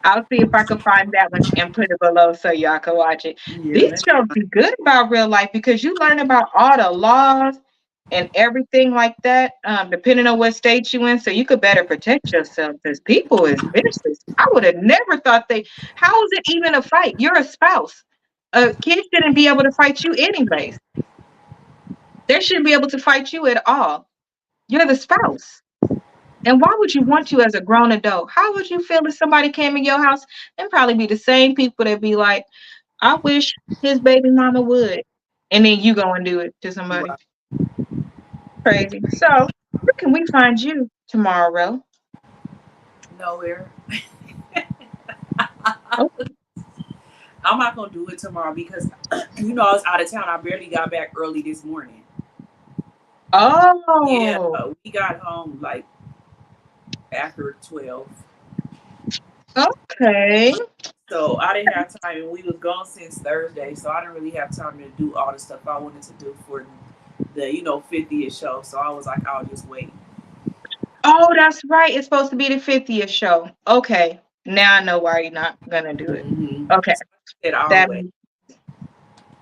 I'll see if I can find that one and put it below so y'all can watch it.
Yeah,
These shows be good about real life because you learn about all the laws and everything like that, depending on what state you in, so you could better protect yourself. Because people is vicious. I would have never thought how is it even a fight? You're a spouse. Kids shouldn't be able to fight you anyways. They shouldn't be able to fight you at all. You're the spouse. And why would you want to as a grown adult? How would you feel if somebody came in your house? And probably be the same people that be like, I wish his baby mama would. And then you go and do it to somebody.
Right.
Crazy. So where can we find you tomorrow?
Nowhere.
Oh.
I'm not gonna do it tomorrow because I was out of town. I barely got back early this morning.
Oh.
Yeah, we got home like after 12.
Okay.
So I didn't have time, and we was gone since Thursday, so I didn't really have time to do all the stuff I wanted to do for the 50th show. So I was like, I'll just wait.
Oh, that's right. It's supposed to be the 50th show. Okay. Now I know why you're not gonna do it.
Mm-hmm.
Okay.
So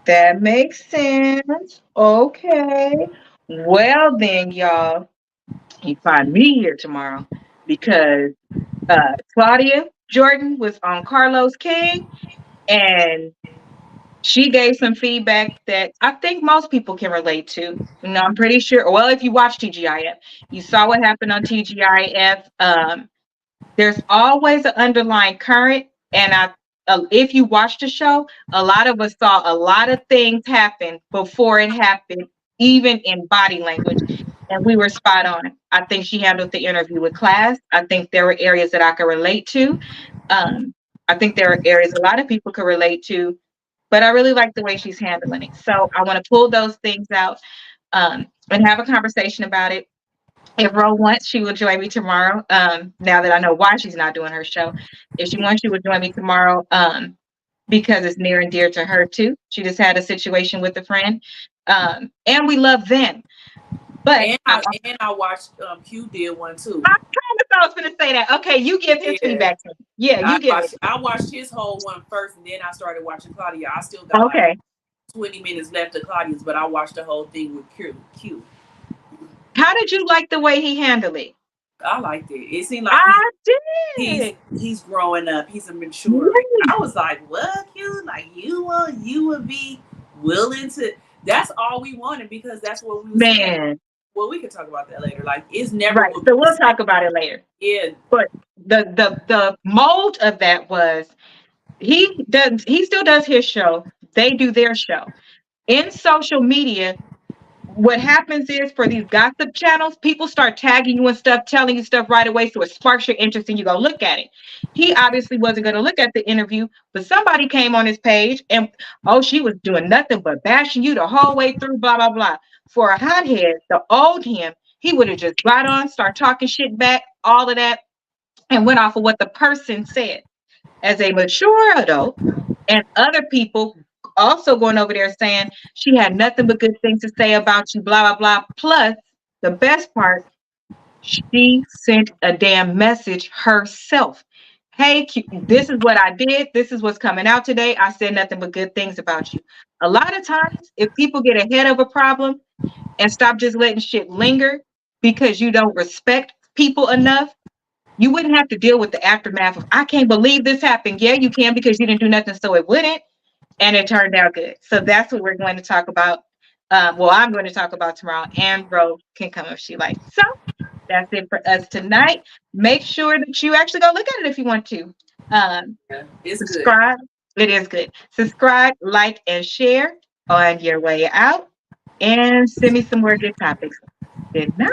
that makes sense. Okay. Well then, y'all, you find me here tomorrow because Claudia Jordan was on Carlos King, and she gave some feedback that I think most people can relate to. I'm pretty sure. Well, if you watch TGIF, you saw what happened on TGIF. There's always an underlying current, and if you watch the show, a lot of us saw a lot of things happen before it happened, even in body language. And we were spot on. I think she handled the interview with class. I think there were areas that I could relate to. I think there are areas a lot of people could relate to, but I really like the way she's handling it. So I want to pull those things out and have a conversation about it. If Ro wants, she will join me tomorrow. Now that I know why she's not doing her show. If she wants, she will join me tomorrow because it's near and dear to her too. She just had a situation with a friend. And we love them. But
I watched Q did one too.
I was going to say that. Okay, you give his feedback to me. Yeah, you give it.
I watched his whole one first, and then I started watching Claudia. I still got like 20 minutes left of Claudia's, but I watched the whole thing with Q.
How did you like the way he handled it?
I liked it. It seemed like he's growing up. He's a mature. Really? I was like, what, Q? Like you would be willing to. That's all we wanted because that's what we was saying. Well, we can talk about that later. Like it's never
right. So we'll talk about it later.
Yeah.
But the mold of that was he still does his show. They do their show. In social media, what happens is for these gossip channels, people start tagging you and stuff, telling you stuff right away. So it sparks your interest and you go look at it. He obviously wasn't going to look at the interview, but somebody came on his page and, she was doing nothing but bashing you the whole way through, blah, blah, blah. For a hothead, the old him, he would have just got on, start talking shit back, all of that, and went off of what the person said. As a mature adult, and other people also going over there saying she had nothing but good things to say about you, blah, blah, blah. Plus, the best part, she sent a damn message herself. Hey, this is what I did. This is what's coming out today. I said nothing but good things about you. A lot of times, if people get ahead of a problem and stop just letting shit linger because you don't respect people enough, you wouldn't have to deal with the aftermath of, I can't believe this happened. Yeah, you can because you didn't do nothing so it wouldn't. and it turned out good. So that's what we're going to talk about. Well, I'm going to talk about tomorrow, and Ro can come if she likes. So that's it for us tonight. Make sure that you actually go look at it if you want to.
It's
Subscribe. It is good. Subscribe, like, and share on your way out. And send me some more good topics. Good night.